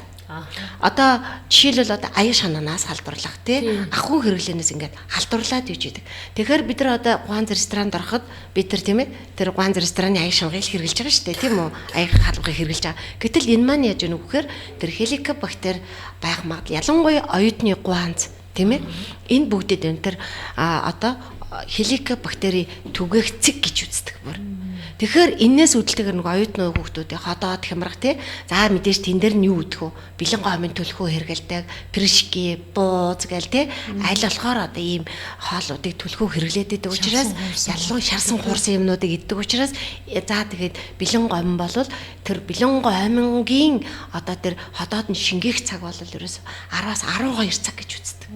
Одоо жишээлбэл одоо аян шанаанаас халдварлах тий ахуй хэрэглэнээс ингээд халдварлаад иж идэг. Тэгэхээр бид нар одоо Гуанз ресторанд ороход бид нар тийм ээ тэр Гуанз рестораны аян шангийг хэрэглэж байгаа шүү дээ тийм үү? Аян халдварыг хэрэглэж байгаа. Гэтэл энэ маань яаж өгөх вэхээр тэр хеликобактер байх магадлал ялангуяа оюутны Гуанз тийм ээ энэ бүгдэд энэ тэр одоо хеликобактери түгээх цэг гэж үздэг бүр. Тэгэхээр энээс үүдэлтэйгээр нэг оюутны хүүхдүүдийн ходоод хямрах тий. За мэдээж тэн дээр нь юу үдэх вэ? Бэлэн гомын төлхөө хэргэлдэг, пришки, бууз гээл тий. Аль болохоор одоо ийм хоолуудыг төлхөө хэрэглээд идэг учраас ялангуяа шарсан хуурсан юмнуудыг иддэг учраас за тэгээд бэлэн гом бол тэр бэлэн гомынгийн одоо тэр ходоод нь шингээх цаг бол ерөөс 10-аас 12 цаг гэж үздэг.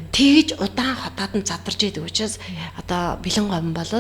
Тэгж удаан ходоод нь задарч идэг учраас одоо бэлэн гом бол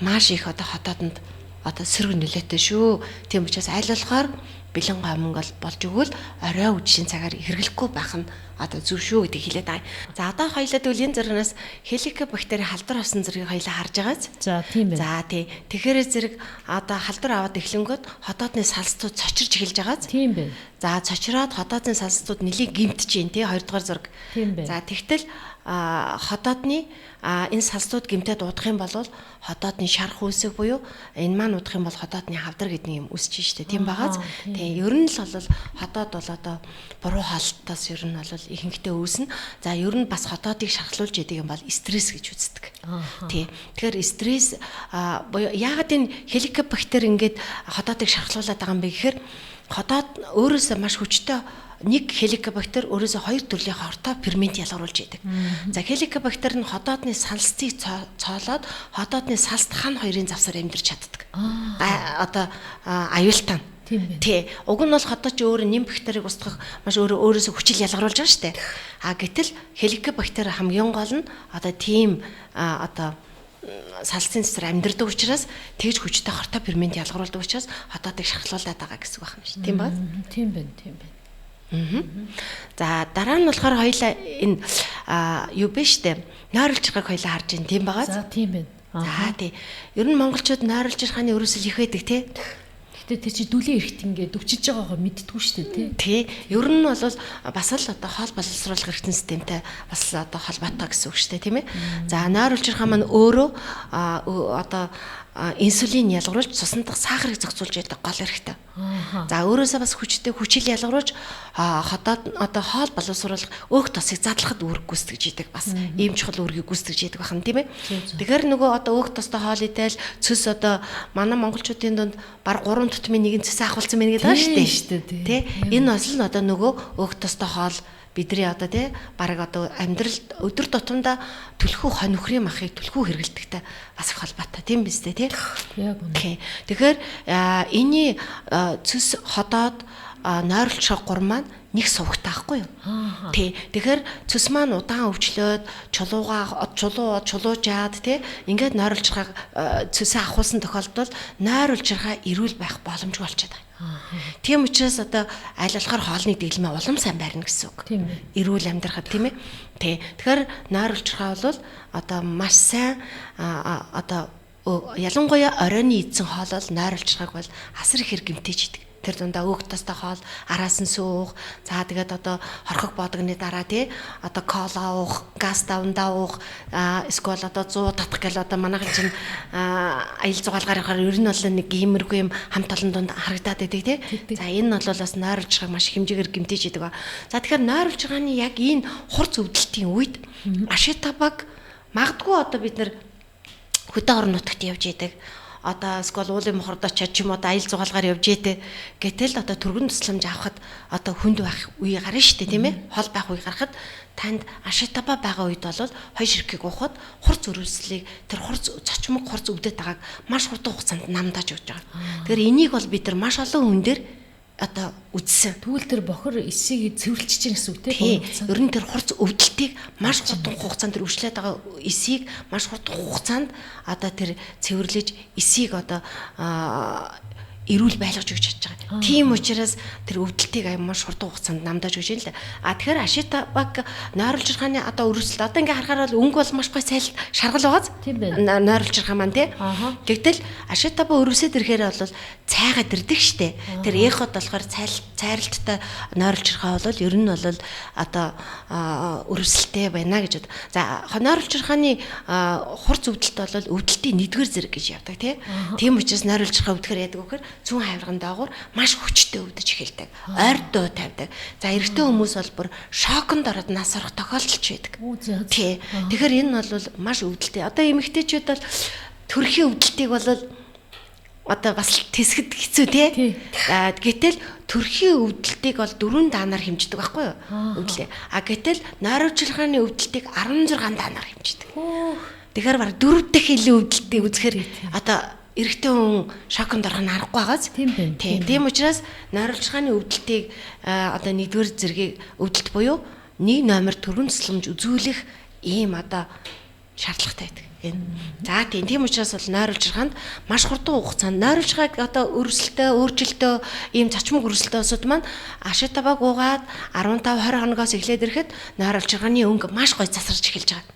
маш их одоо ходоодонд одоо сөрөг нөлөөтэй шүү. Тийм учраас аль болохоор бэлэн гомон болж өгвөл орой үдшийн цагаар хэрэглэхгүй байх нь одоо зөв шүү гэдэг хэлээд байгаа. За одоо хоёлаа тэгвэл энэ зэрэгнээс хеликобактери халдвар авсан зэргийг хоёлаа харж байгааз. За тийм байна. За тий. Тэгэхээр зэрэг одоо халдвар аваад эхлэнгөт ходоодны салстууд цочирч эхэлж байгааз. Тийм байна. За цочроод ходоодны салстууд нэлийг гимтэж байна тий 2 дугаар зураг. Тийм байна. За тэгтэл ходоодны энэ салстууд гимтээд удах юм бол ходоодны шарх үүсэх буюу энэ маань удах юм бол ходоодны хавдар гэдэг юм үсэж штэ тийм байгааз. Тэгээ ер нь л бол ходоод бол одоо буруу хаалтаас ер нь бол ихэнхдээ үүснэ. За ер нь бас ходоодыг шархлуулж яадаг юм бол стресс гэж үздэг. Тий. Тэгэхээр стресс буюу яагаад энэ хеликобактер ингээд ходоодыг шархлуулад байгаа юм бэ гэхээр ходоод өөрөөсөө маш хүчтэй нэг хеликобактер өөрөөсөө 2 төрлийн хортой фермент ялгаруулж идэг. За хеликобактер нь ходоодны салстыг цоолоод ходоодны салст хан хоёрын завсаар амьдарч чаддаг. Одоо аюултай. Тий. Уг нь бол ходоод ч өөрөө нэм бактерийг устгах маш өөрөөсөө хүчил ялгаруулж байгаа шүү дээ. Гэтэл хеликобактер хамгийн гол нь одоо тийм одоо салцын цэцэр амьдардаг учраас тэгж хүчтэй хортой фермент ялгаруулдаг учраас ходоодыг шархлуулдаг байгаа гэсэн үг байна шүү. Тийм ба? Тийм байна, тийм байна. За дараа нь болохоор хоёлаа энэ юу бэ штэ нойролж байгааг хоёлаа харж байна тийм байгаа. За тийм байна. За тий. Ер нь монголчууд нойролж байханы өрөөсөл их байдаг тий. Гэтэ тэр чи дүлийн эрхт ингээд өвчиж байгаагаа мэддэггүй шүү дээ тий. Ер нь бол бас л одоо хоол боловсруулах эрхтэн системтэй бас одоо холбоотой гэсэн үг шүү дээ тийм ээ. За нойролж байхаа маань өөрөө одоо инсулин ялгаруулж цусны дахь сахарыг зохицуулж яадаг гол эрхтэй. За өөрөөсөө бас хүчил ялгаруулж ходоод одоо хоол боловсруулах өөх тосыг задлахад үүрэг гүйцэтгэж идэг бас ийм чухал үүргийг гүйцэтгэж идэг бахан тийм ээ. Тэгэхээр нөгөө одоо өөх тостой хоол идэл цэс одоо манай монголчуудын дунд баг 3 тутмын нэгэн цэс ахуулсан байна гэдэг байгаа шүү дээ. Тэ энэ бас л одоо нөгөө өөх тостой хоол бидний одоо тий баг одоо амьдралд өдөр тутамдаа түлхүү хонь нөхрийн махыг түлхүү хэрэгэлдэгтэй бас их холбоотой тийм биз дээ тий. Яг үнэ. Тэгэхээр энэний цэс ходоод нойролцоо гур маань нэг сувгтай байхгүй юу? Тий. Тэгэхээр цэс маань удаан өвчлөөд чулуужаад тий ингээд нойролцоог цэсээ ахуулсан тохиолдолд нойролцоогоо эрүүл байх боломжгүй болчиход байгаа. Тийм учраас одоо аль болохоор хоолны дэглэмээ улам сайн байрна гэсэн үг. Тийм ээ. Эрүүл амьдрахад тийм ээ. Тий. Тэгэхээр нойролцоогоо бол одоо маш сайн одоо ялангуяа оройны идсэн хоолол нойролцоогоо бол асар их гэмтэж идэг. тэр дундаа өг тостой хоол, араас нь суух, за тэгээд одоо хорхог бодогны дараа тий одоо кола уух, газ давндаа уух, эсвэл одоо 100 татах гэл одоо манайхан чинь аял зугаалгаар ер нь бол нэг иймэрхүү юм хамт олон донд харагдаад байдаг тий. За энэ нь бол бас нойруулж байгааг маш хэмжээгээр гэмтэж идэг ба. За тэгэхээр нойруулж байгааны яг энэ хурц өвдөлтийн үед ашитабаг магадгүй одоо бид нэр хөдөө орон нутагт явж идэг. Одоо эсвэл уулын мохордоо ч юм уу аял зугаалгаар явж идэг. Гэтэл одоо түргэн тусламж авахд одоо хүнд байх үе гарна шүү дээ тийм ээ. Хол байх үе гарахад танд ашитаба байгаа үед бол хоёр ширхгийг уухад хурц өрөвслийг тэр хурц цочмог хурц өвдөд байгааг маш хурдан хугацаанд намдаж өгч байгаа. Тэгэхээр энийг бол бид нар маш олон хүн дээр одоо үдсэн. Тэгвэл тэр бохор эсийг цэвэрлж чинь гэсэн үг тийм. Ер нь тэр хурц өвдөлтийг маш хурдан хугацаанд тэр өвчлээд байгаа эсийг маш хурдан хугацаанд одоо тэр цэвэрлэж эсийг одоо эрүүл байлгаж өгч чадж байгаа. Тийм учраас тэр өвдөлтийг маш хурдан хугацаанд намдаж өгч юм л. Тэгэхээр ашитабаг нойруулж ирхааны одоо өрөвсөлт одоо ингээ харахаар бол өнгө бол маш гой сайл шаргал байгааз. Тийм байна. Нойруулж ирхаа маань тий. Тэгтэл ашитаба өрөвсөд ирэхээр бол цайгаад ирдэг штэ. Тэр эхот болохоор цайралттай нойруулж ирхаа бол ер нь бол одоо өрөвсөлттэй байна гэж бод. За нойруулж ирхааны хурц өвдөлт бол өвдөлтийн 1-р зэрэг гэж явдаг тий. Тийм учраас нойруулж ирхаа өвдөхөр яадаг вэ гэхээр зүүн хавирган доогуур маш хүчтэй өвдөж эхэлдэг. Ойрдоо тавьдаг. За эрэгтэй хүмүүс бол бүр шоконд ороод нас орох тохиолдолч байдаг. Тий. Тэгэхээр энэ бол маш өвдөлттэй. Одоо эмэгтэйчүүд бол төрхийн өвдөлтийг бол одоо бас тэсгэд хэцүү тий. Гэтэл төрхийн өвдөлтийг бол 4 даанаар хэмждэг байхгүй юу? Өвдлээ. Гэтэл нойруулжлагын өвдөлтийг 16 даанаар хэмждэг. Тэгэхээр баг 4 дахь илүү өвдөлтийг үзэхээр одоо эрэгтэй хүн шоконд орох нь аргагүй байгааз. Тийм учраас нойруулжлагын өвдөлтийг одоо 1-р зэргийг өвдөлт буюу 1 номер төргөн тусламж үзүүлэх ийм одоо шаардлагатай байдаг. За тийм учраас бол нойруулжлаганд маш хурдан хугацаанд нойруулжлагыг одоо өрсөлтөө, өөрчлөлтөө ийм цочмог өрсөлтөө усуд маань ашитабаг уугаад 15-20 хоногоос эхлээд ирэхэд нойруулжлагын өнгө маш гоё засарч эхэлж байгаа.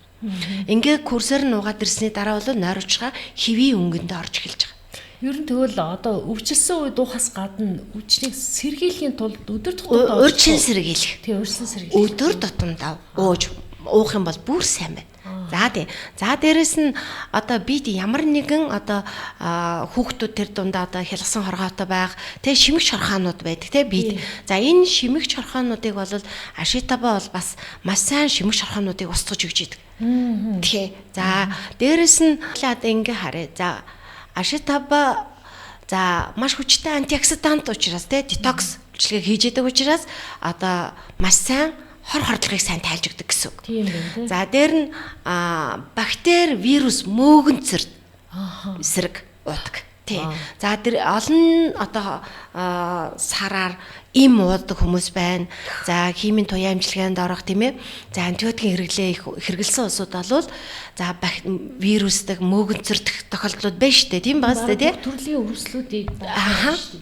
Ингээ курсээр нь угаад ирсний дараа бол нойруулжгаа хэвийн өнгөнд орж эхэлж байгаа. Ер нь тэгвэл одоо өвчлсөн үед уухаас гадна өвчнийг сэргийлэхийн тулд өдөр тутмын урьдчилан сэргийлэх. Тийм урьдчилан сэргийлэх. Өдөр тутамдаа ууж уух юм бол бүр сайн байна. За тийм. За дээрэс нь одоо бид ямар нэгэн одоо хүүхдүүд тэр дундаа одоо хялгсан хоргоотой байх, тэ шимэгч хорхоонууд байдаг тэ бид. За энэ шимэгч хорхоонуудыг бол ашитаба бол бас маш сайн шимэгч хорхоонуудыг устгаж өгч идэг. Тэгэхээр за дээрэс нь одоо ингээ харъя. За ашитаба за маш хүчтэй антиоксидант учраас тэ детокс үйлчилгээ хийж идэг учраас одоо маш сайн хор хордлогыг сайн тайлж өгдөг гэсэн үг. Тийм байна. За дээр нь бактери, вирус, мөөгөнцөр эсрэг уудаг. Тий. За тэр олон одоо сараар им уудаг хүмүүс байна. За химийн туяа амжилгаанд орох тийм ээ. За антибиотикийн хэрэглэсэн улсууд бол за вирусдаг, мөөгөнцөрдөх тохиолдлууд байна шүү дээ. Тийм баас дээ тий. Төрлийн өрсөлдүүдийг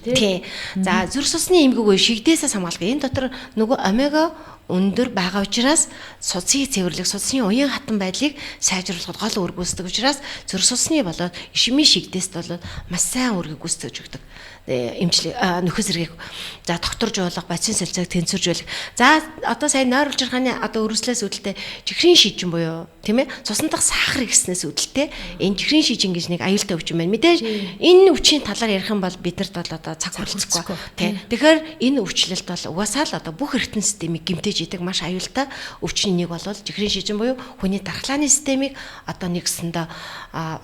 тий. За зүрх судасны эмгэг үе шигдээсээс хамгаалах. Энэ дотор нөгөө омега өндөр байгаа учраас судасыг цэвэрлэх, судасны уян хатан байдлыг сайжруулахад гол үүрэг гүйцэтгэх учраас зүрх судасны болоод ишмийн шигдээст бол маш сайн үүрэг гүйцэтгэж өгдөг. Эмчлэг нөхөс зэргийг за докторжуулах, бацин сэлцээг тэнцвэржүүлэх. За одоо сайн нойруулж ирхааны одоо өрөслөөс үүдэлтэй чихрийн шижин буюу тийм ээ цусан дахь сахар ихснээс үүдэлтэй энэ чихрийн шижин гэж нэг аюултай өвчин байна. Мэдээж энэ өвчний талаар ярих юм бол бидэрт бол одоо цаг хурлцахгүй тийм. Тэгэхээр энэ өвчлөлт бол угаасаа л одоо бүх эргэтэн системийг гэмтэж идэг маш аюултай өвчний нэг бол чихрийн шижин буюу хүний дархлааны системийг одоо нэгсэндээ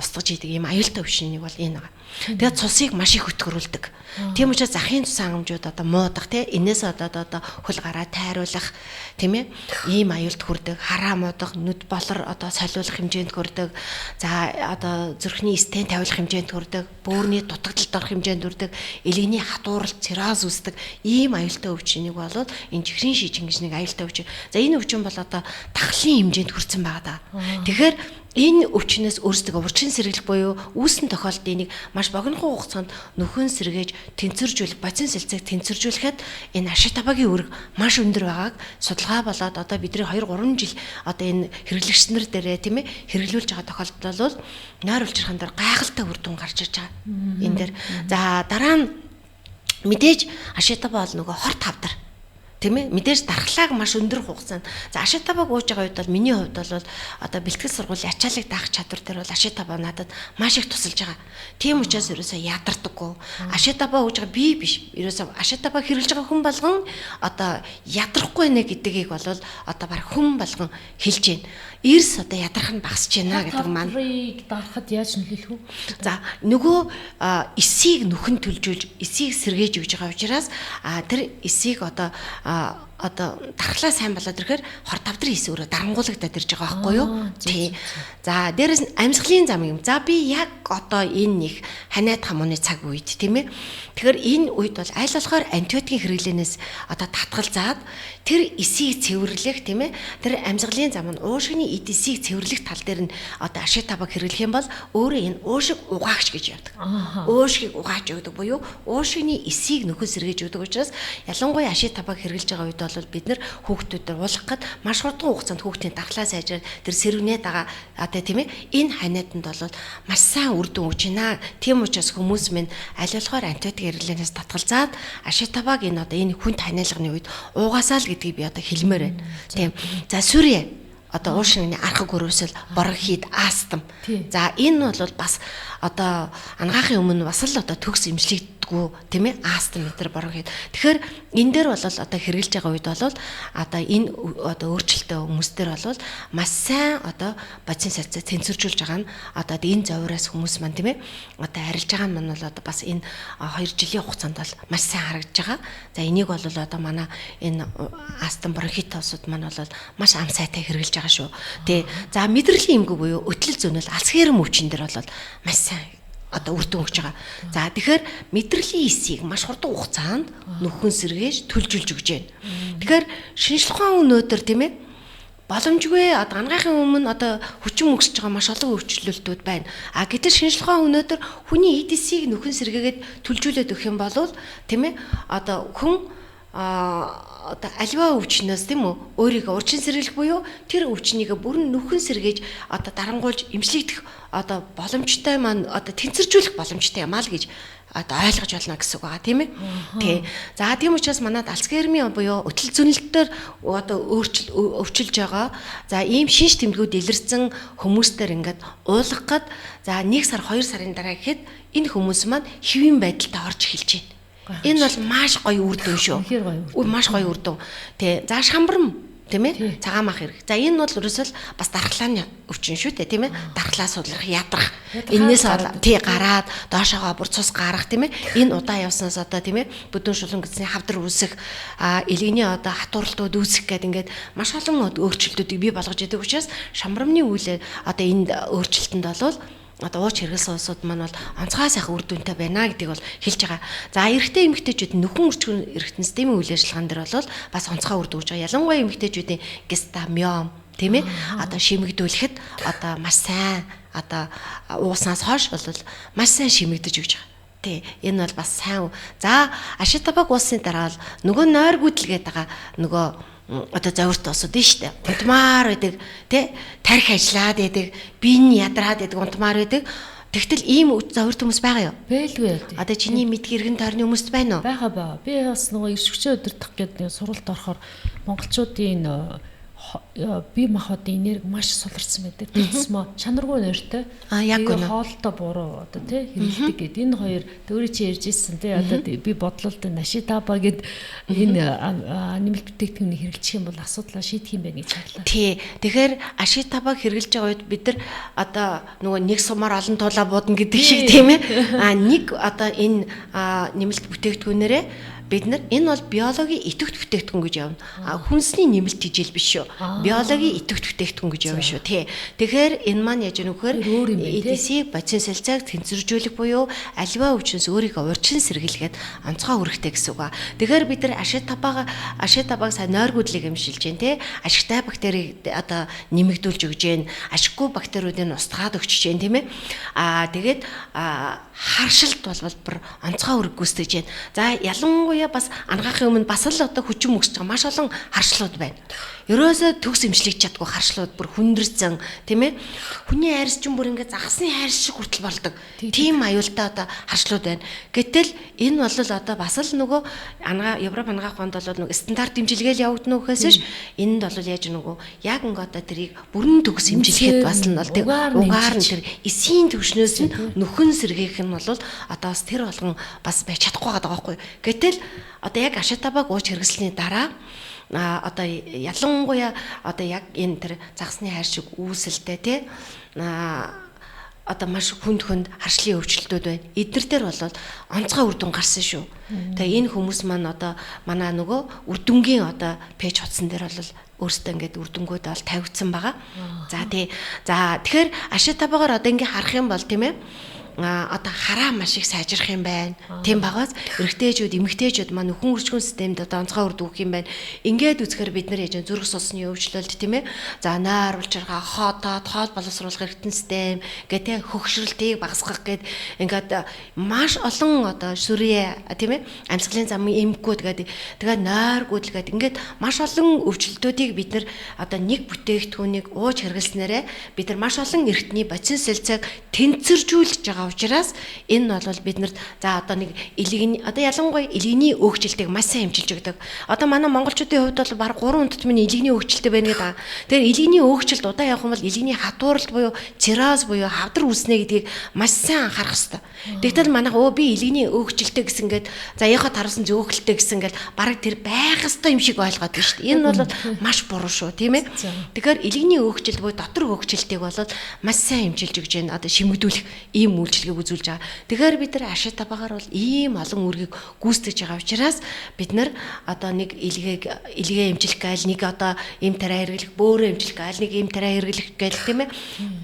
устгаж идэг ийм аюултай өвчний нэг бол энэ байна. Тэгээд цусыг маш их өтгөрүүлдэг. Тийм учраас захын цусан хангамжууд одоо муудах тий энээс одоо хөл гараа тайруулах тийм ээ ийм аюулт хүрдэг. Хараа муудах, нүд болор одоо солиулах хэмжээнд хүрдэг. За одоо зүрхний стент тавилах хэмжээнд хүрдэг. Бөөрийн дутагдалд орох хэмжээнд хүрдэг. Элэгний хатууралт, цирроз үүсдэг. Ийм аюултай өвчин нэг бол энэ чихрийн шижин гэж нэг аюултай өвчин. За энэ өвчин бол одоо тахлын хэмжээнд хүрсэн байгаа даа. Тэгэхээр энэ өвчнөөс өөрсдөө урчин сэргийлэх буюу үүссэн тохиолдлыг маш богинохон хугацаанд нөхөн сэргээж тэнцвэржүүлэх, бацин сэлцээг тэнцвэржүүлэхэд энэ ашитабагийн үүрэг маш өндөр байгааг судалгаа болоод одоо бидний 2-3 жил одоо энэ хэрэглэгчнэр дээрээ тийм ээ хэрэглүүлж байгаа тохиолдол бол нойруулж ирхэн дээр гайхалтай үр дүн гарч ирж байгаа. Энэ дээр за дараа нь Мэдээж ашитаба бол нөгөө хорт хавдар. Тийм ээ, мэдээж дархлааг маш өндөр хугацаанд. За ашитабаг ууж байгаа үед бол миний хувьд бол одоо бэлтгэл сургуулийн ачааллыг даах чадвар дээр бол ашитаба надад маш их тусалж байгаа. Тийм учраас ерөөсөө ядардаггүй. Ашитаба ууж байгаа би биш. Ерөөсөө ашитаба хэрэглэж байгаа хүн болгон одоо ядрахгүй нэ гэдгийг бол одоо баг хүн болгон хэлж байна. Эрс одоо ядрах нь багасж байна гэдэг маань. Дарахад яаж нөлөөлөх вэ? За нөгөө эсийг нүхэн төлжүүлж, эсийг сэргээж өгж байгаа учраас тэр эсийг одоо дархлаа сайн болоод ирэхээр хор тавдрын эс өөрөө дарангуулагдаад ирж байгаа байхгүй юу? Тий. За дээрэс нь амьсгалын зам юм. За би яг одоо энэ нэг ханиад хамууны цаг үед тийм ээ. Тэгэхээр энэ үед бол аль болохоор антибиотикийн хэрэглэнээс одоо татгалзаад тэр эсийг цэвэрлэх тийм ээ. Тэр амьсгалын зам нь уушигны эд эсийг цэвэрлэх тал дээр нь одоо ашитабаг хэрэглэх юм бол өөрөө энэ уушиг угаагч гэж явдаг. Уушгийг угааж өгдөг буюу уушигны эсийг нөхөн сэргээж өгдөг учраас ялангуяа ашитабаг хэрэглэж байгаа үед бол бид нар хүүхдүүдэд уулгахад маш хурдан хугацаанд хүүхдийн дархлаа сайжраад тэр сэрвнээд байгаа одоо тийм ээ энэ ханиаданд бол маш сайн үр дүн өгч байна. Тийм учраас хүмүүс минь аль болохоор антибиотик хэрэглэнээс татгалзаад ашитабаг энэ одоо энэ хүнд ханиалганы үед уугаасаа л гэдгийг би одоо хэлмээр байна. Тийм. За сүрье одоо уушигны архаг өрөөсөл бронхит астм. За энэ бол бас одоо ангаахын өмнө бас л одоо төгс эмчлэгддэггүй тийм ээ астм метр бронхит. Тэгэхээр энэ дээр бол одоо хэрэгжилж байгаа үед бол одоо энэ одоо өөрчлөлттэй хүмүүстэр бол маш сайн одоо бацин сацаа тэнцвэржүүлж байгаа нь одоо энэ зовироос хүмүүс маань тийм ээ одоо арилж байгаа нь бол одоо бас энэ 2 жилийн хугацаанд бол маш сайн харагдж байгаа. За энийг бол одоо манай энэ астм бронхитосууд маань бол маш ам сайтай хэрэгжилж байгаа шүү. Тэ. За мэдрэлийн эмгэг буюу өтлөл зөнөл алцгейрэн өвчин дээр бол маш сайн одоо үр дүн өгч байгаа. За тэгэхээр мэдрэлийн эсийг маш хурдан хугацаанд нөхөн сэргээж төлжүүлж өгч байна. Тэгэхээр шинжлэх ухаан өнөөдөр тийм ээ боломжгүй одоо ангаахын өмнө одоо хүчин мөксөж байгаа маш олон өөрчлөлтүүд байна. Гэтэл шинжлэх ухаан өнөөдөр хүний эд эсийг нөхөн сэргээгээд төлжүүлээд өгөх юм бол тийм ээ одоо хүн одоо альва өвчнөөс тийм үү өөрийгөө урчин сэргийлэх буюу тэр өвчнийг бүрэн нөхөн сэргээж одоо дарангуйлж эмчлэгдэх одоо боломжтой маань одоо тэнцвэржүүлэх боломжтой юм аа л гэж одоо ойлгож байна гэсэн үг байгаа тийм ээ. Тий. За тийм учраас манад алцгейрмийн буюу өтөл зөнөлтөөр одоо өвчилж байгаа. За ийм шинж тэмдгүүд илэрсэн хүмүүстээр ингээд уулгахад за 1 сар 2 сарын дараа гэхэд энэ хүмүүс маань хэвийн байдалтай орж эхэлж байна. Энэ бол маш гоё үр дүн шүү. Маш гоё үр дүн. Тэ. За шамбарм тийм ээ? Цагаан мах хэрэг. За энэ бол ерөөсөө бас дархлааны өвчин шүү дээ, тийм ээ? Дархлаа суулгах, ядрах. Энээс тий гараад доошоогоо бүр цус гарах, тийм ээ? Энэ удаан явснаас одоо тийм ээ? Бүдүүн шулан гэсэн хавдар үүсэх, элгэний одоо хатууралтууд үүсэх гэдэг ингээд маш олон өөрчлөлтүүдийг бий болгож идэг учраас шамбармны үйл одоо энэ өөрчлөлтөнд бол одоо ууч хэрэглэсэн улсууд маань бол онцгой сайхан үр дүнтэй байна гэдгийг бол хэлж байгаа. За эрэгтэй эмэгтэйчүүд нөхөн өрчгөн эрэгтэнсдийн үйл ажиллагаан дээр бол бас онцгой үр дүн өгж байгаа. Ялангуяа эмэгтэйчүүдийн гестамиом тийм ээ одоо шимэгдүүлэхэд одоо маш сайн одоо ууснаас хойш бол маш сайн шимэгдэж өгж байгаа. Тий, энэ бол бас сайн. За ашитабаг уусны дараа бол нөгөө нойр гүйдэлгээд байгаа нөгөө одоо завирт осод нь штэ. Унтмаар байдаг тий тарих ажиллаад байдаг, биений ядраад байдаг унтмаар байдаг. Тэгтэл ийм завирт хүмүүс байгаа юу? Бэлгүй яа. Одоо чиний мэдгий эргэн тойрны хүмүүс байна уу? Байгаа. Би бас нөгөө иршигчээ өдөртөх гэдэг суралт орохоор монголчуудын бие махбодын энерги маш суларсан байдаг. Тэсмэ чанаргүй нойртой. Яг үнэ. Хоолтой буруу одоо тий хэрэглэдэг гэд энэ хоёр өөрөө чи ярьж ирсэн тий одоо би бодлолд нашитаба гэд энэ нэмэлт бүтээгдэхүүнийг хэрэглэх юм бол асуудлаа шийдэх юм байна гэж харлаа. Тий. Тэгэхээр ашитабаг хэрэглэж байгаа үед бид нар одоо нөгөө нэг сумаар олон туулаа буудна гэдэг шиг тийм ээ. Нэг одоо энэ нэмэлт бүтээгдэхүүнээрээ бид нар энэ бол биологийн идэвхт бүтээгдэхүүн гэж явна. Хүнсний нэмэлт хижээл биш шүү. Биологийн идэвхт бүтээгдэхүүн гэж явна шүү. Тий. Тэгэхээр энэ маань яаж нүхээр эдисийг бацин салцааг тэнцвэржүүлэх буюу альва өвчнөөс өөрийгөө урьдчилан сэргийлгээд онцгой өргөхтэй гэсэн үг ба. Тэгэхээр бид нар ашитабаг сайн нойргуудлыг эмшилж जैन тий. Ашигтай бактерийг одоо нэмэгдүүлж өгж जैन. Ашиггүй бактериудыг устгаад өгч जैन тийм ээ. Тэгээд харшилт болбол бүр онцгой үр гүйцэтгэж байна. За ялангуяа бас ангаахын өмнө бас л одоо хүчин мөсч байгаа маш олон харшлууд байна. Ерөөсөө төгс имжлэгч чадгүй харшлууд бүр хүндэрсэн тийм ээ. Хүний хайрс чинь бүр ингээд загасны хайрс шиг хүртэл болдог. Тийм аюултай одоо харшлууд байна. Гэтэл энэ бол одоо бас л нөгөө Европ ангаах хонд бол нөгөө стандарт имжилгээл явагдана гэхээс биш энд бол яаж нөгөө яг ингээд одоо тэрийг бүрэн төгс имжилгээд бас нь бол тийм угаар нь тэр эсийн төвшнөөс нь нөхөн сэргээх нь бол одоо бас тэр болгон бас байж чадахгүй байгаа байхгүй. Гэтэл одоо яг ашитабаг ууч хэрэгслийн дараа одоо ялангуяа одоо яг энэ тэр загасны хайр шиг үүсэлтэй тий одоо маш хүнд харшлын өвчлөлтүүд байна. Эднэр дээр бол онцгой үр дүн гарсан шүү. Тэгээ энэ хүмүүс маань одоо манай нөгөө үр дүнгийн одоо пэйж хуудсан дээр бол өөрсдөө ингээд үр дүнгууд бол тавигдсан байгаа. За тэгэхээр ашитабагаар одоо ингээд харах юм бол тийм ээ одоо хараа маш их сайжрах юм байна. Тийм багаас эрэгтэйчүүд, эмэгтэйчүүд маань нөхөн үржигүн системд одоо онцгой үр дүнх юм байна. Ингээд үзэхээр бид нар яаж зүрх судасны өвчлөлт тийм ээ. За нойр улчиргаа хоол боловсруулах эргэтэн систем гэдэг хөгшрөлтийг багасгах гээд ингээд маш олон одоо сүрье тийм ээ. Амьсгалын замын эмггүүд гэдэг тэгээд нойргүүд л гэдэг ингээд маш олон өвчлөлтүүдийг бид нар одоо нэг бүтээгдэхүүнийг ууж хэрэглэснээрээ бид нар маш олон эргэтний бодис сэлцээг тэнцвэржүүлж байгаа учраас энэ бол биднэрт за одоо нэг илгэний одоо ялангуяа илгэний өөгчлөлтийг маш сайн хэмжилж өгдөг. Одоо манай монголчуудын хувьд бол баг 3 өдөртмийн илгэний өөгчлөлтэй байна гэдэг. Тэгэхээр илгэний өөгчлөлт удаа явах юм бол илгэний хатууралт буюу цирроз буюу хавдар үүснэ гэдгийг маш сайн анхаарах хэрэгтэй. Тэгтэл манайх би илгэний өөгчлөлтэй гэсэнгээд за яхаа таруулсан зөөгөлтэй гэсэнгээл баг тэр байх ёстой юм шиг ойлгоод байна шүү дээ. Энэ бол маш буруу шүү, тийм ээ. Тэгэхээр илгэний өөгчлөлт буюу дотор өөгчлөлтийг бол маш сайн хэмжилж өгж байна. Одоо шимэгдүүлэх ийм үйлчлэгийг үзүүлж байгаа. Тэгэхээр бид нар ашитабагаар бол ийм олон үргийг гүйцэтгэж байгаа учраас бид нар одоо нэг илгээ эмчлэх гайл нэг одоо эм тарай хэрэглэх, бөөрөө эмчлэх гайл нэг эм тарай хэрэглэх гайл тийм ээ.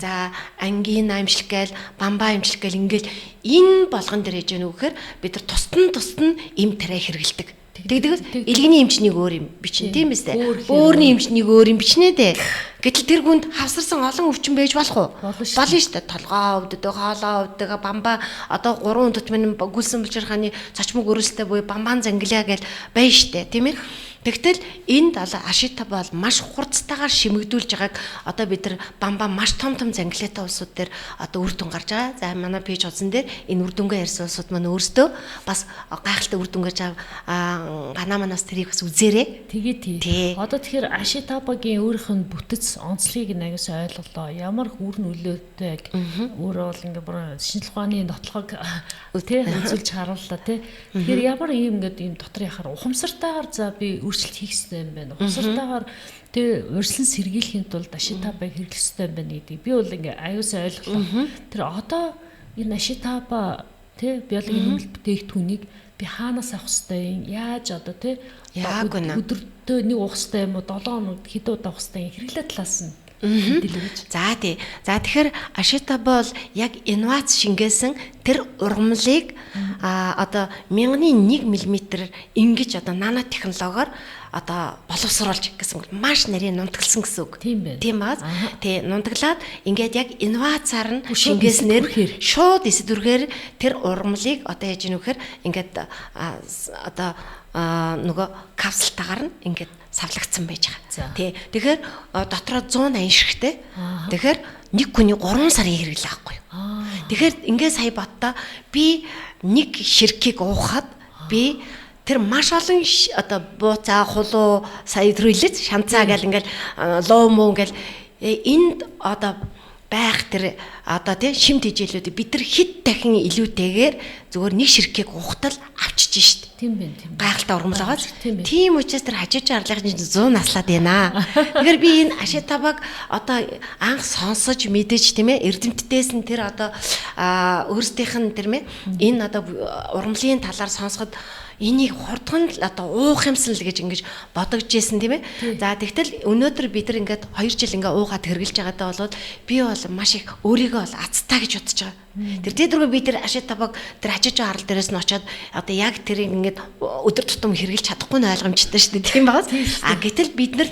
За ангина эмчлэх гайл, бамбаа эмчлэх гайл ингээл энэ болгон дээр хийж яах вэ гэхээр бид нар тусад нь эм тарай хэрэглэдэг. Тэгдэгс илгэний эмчнийг өөр юм бичнэ тийм ээ. Бөөрийн эмчнийг өөр юм бичнэ дээ. Гэтэл тэр хүнд хавсарсан олон өвчин байж болох уу? Болно шүү дээ. Толгоо өвддөг, хоолоо өвддөг, бамбаа одоо 3 өдөртмөн гүлсэн булчирхааны цочмог өрөлттэй буюу бамбаан зангилаа гэж байна шүү дээ, тийм ээ. Тэгтэл энд ашитаба бол маш хурцтайгаар шимэгдүүлж байгааг одоо бид нар бамбаа маш том зангилаатай улсууд дээр одоо үр дүн гарч байгаа. За манай пэйж хуудсан дээр энэ үр дүнгээ ярьсан улсууд маань өөрсдөө бас гайхалтай үр дүн гэж ганаа манаас тэрийг бас үзээрэй. Тэгээ. Одоо тэгэхээр ашитабагийн өөрийнх нь бүтэц онцлогийг нагаас ойлголоо. Ямар үр нөлөөтэй өөрөө бол ингээ бүр шинжлэх ухааны нотлохыг тий үзүүлж харууллаа тий. Тэгэхээр ямар ийм ингээд ийм дотор яхаар ухамсартайгаар за би өөрчлөлт хийх хэрэгтэй юм байна. Ухамсартайгаар тэр урьдчилан сэргийлэхийн тулд ашитабаг хэрэглэх хэрэгтэй юм байна гэдэг. Би бол ингээ аюулсаа ойлголоо. Тэр одоо энэ ашитаба тий биологийн нэмэлт бүтээгдэхүүнийг би хаанаас авах хэрэгтэй юм? Яаж одоо тий өдөртөө нэг уух хэрэгтэй юм уу? 7 хоног хэд удаа уух хэрэгтэй юм? Хэрэглээ талаас нь За тий. За тэгэхээр ашитаба бол яг инновац шингээсэн тэр ургамлыг одоо 1001 мм ингэж одоо нано технологиор одоо боловсруулж гэсэн үг маш нарийн нунтгалсан гэсэн үг. Тийм баз. Тий нунтаглаад ингээд яг инновацаар нь шингээснээр шууд эсдүргээр тэр ургамлыг одоо яаж ийм вэхээр ингээд одоо нөгөө капсултайгаар нь ингээд савлагдсан байж байгаа. Тий. Тэгэхээр дотроо 180 ширхтэй. Тэгэхээр нэг хүний 3 сарын хэрэглээ байхгүй юу? Тэгэхээр ингээд сая батта би нэг ширхгийг уухад би тэр маш олон одоо бууцаа хулуу сая төрөлж шанцаа гэл ингээд лоо муу гэл энд одоо байх тэр одоо тий шимт хижээлүүд бид нар хэд дахин илүүтэйгээр зүгээр нэг ширхгийг ухтал авчиж шít. Тийм байна. Гайхалтай ургамал байгаа. Тийм учраас тэр хажууч арлын 100 наслаад байна. Тэгэхээр би энэ ашитабаг одоо анх сонсож мэдэж тийм ээ эрдэмтдээс нь тэр одоо өөрсдийнх нь тэр мэ энэ одоо ургамлын талаар сонсоход энийг хурдхан одоо уух юмсан л гэж ингэж бодогж ийсэн тийм ээ. За тэгтэл өнөөдөр бид нар ингээд 2 жил ингээ уугаад хэрглэж байгаадаа болоод би бол маш их өөрийгөө бол азтай гэж бодож байгаа. Тэр дээрээ би тэр ашитабаг тэр хажиж арал дээрээс нь очиод одоо яг тэрийг ингээд өдөр тутам хэрглэж чадахгүй нь ойлгомжтой шүү дээ тийм байгаас. Гэтэл бид нар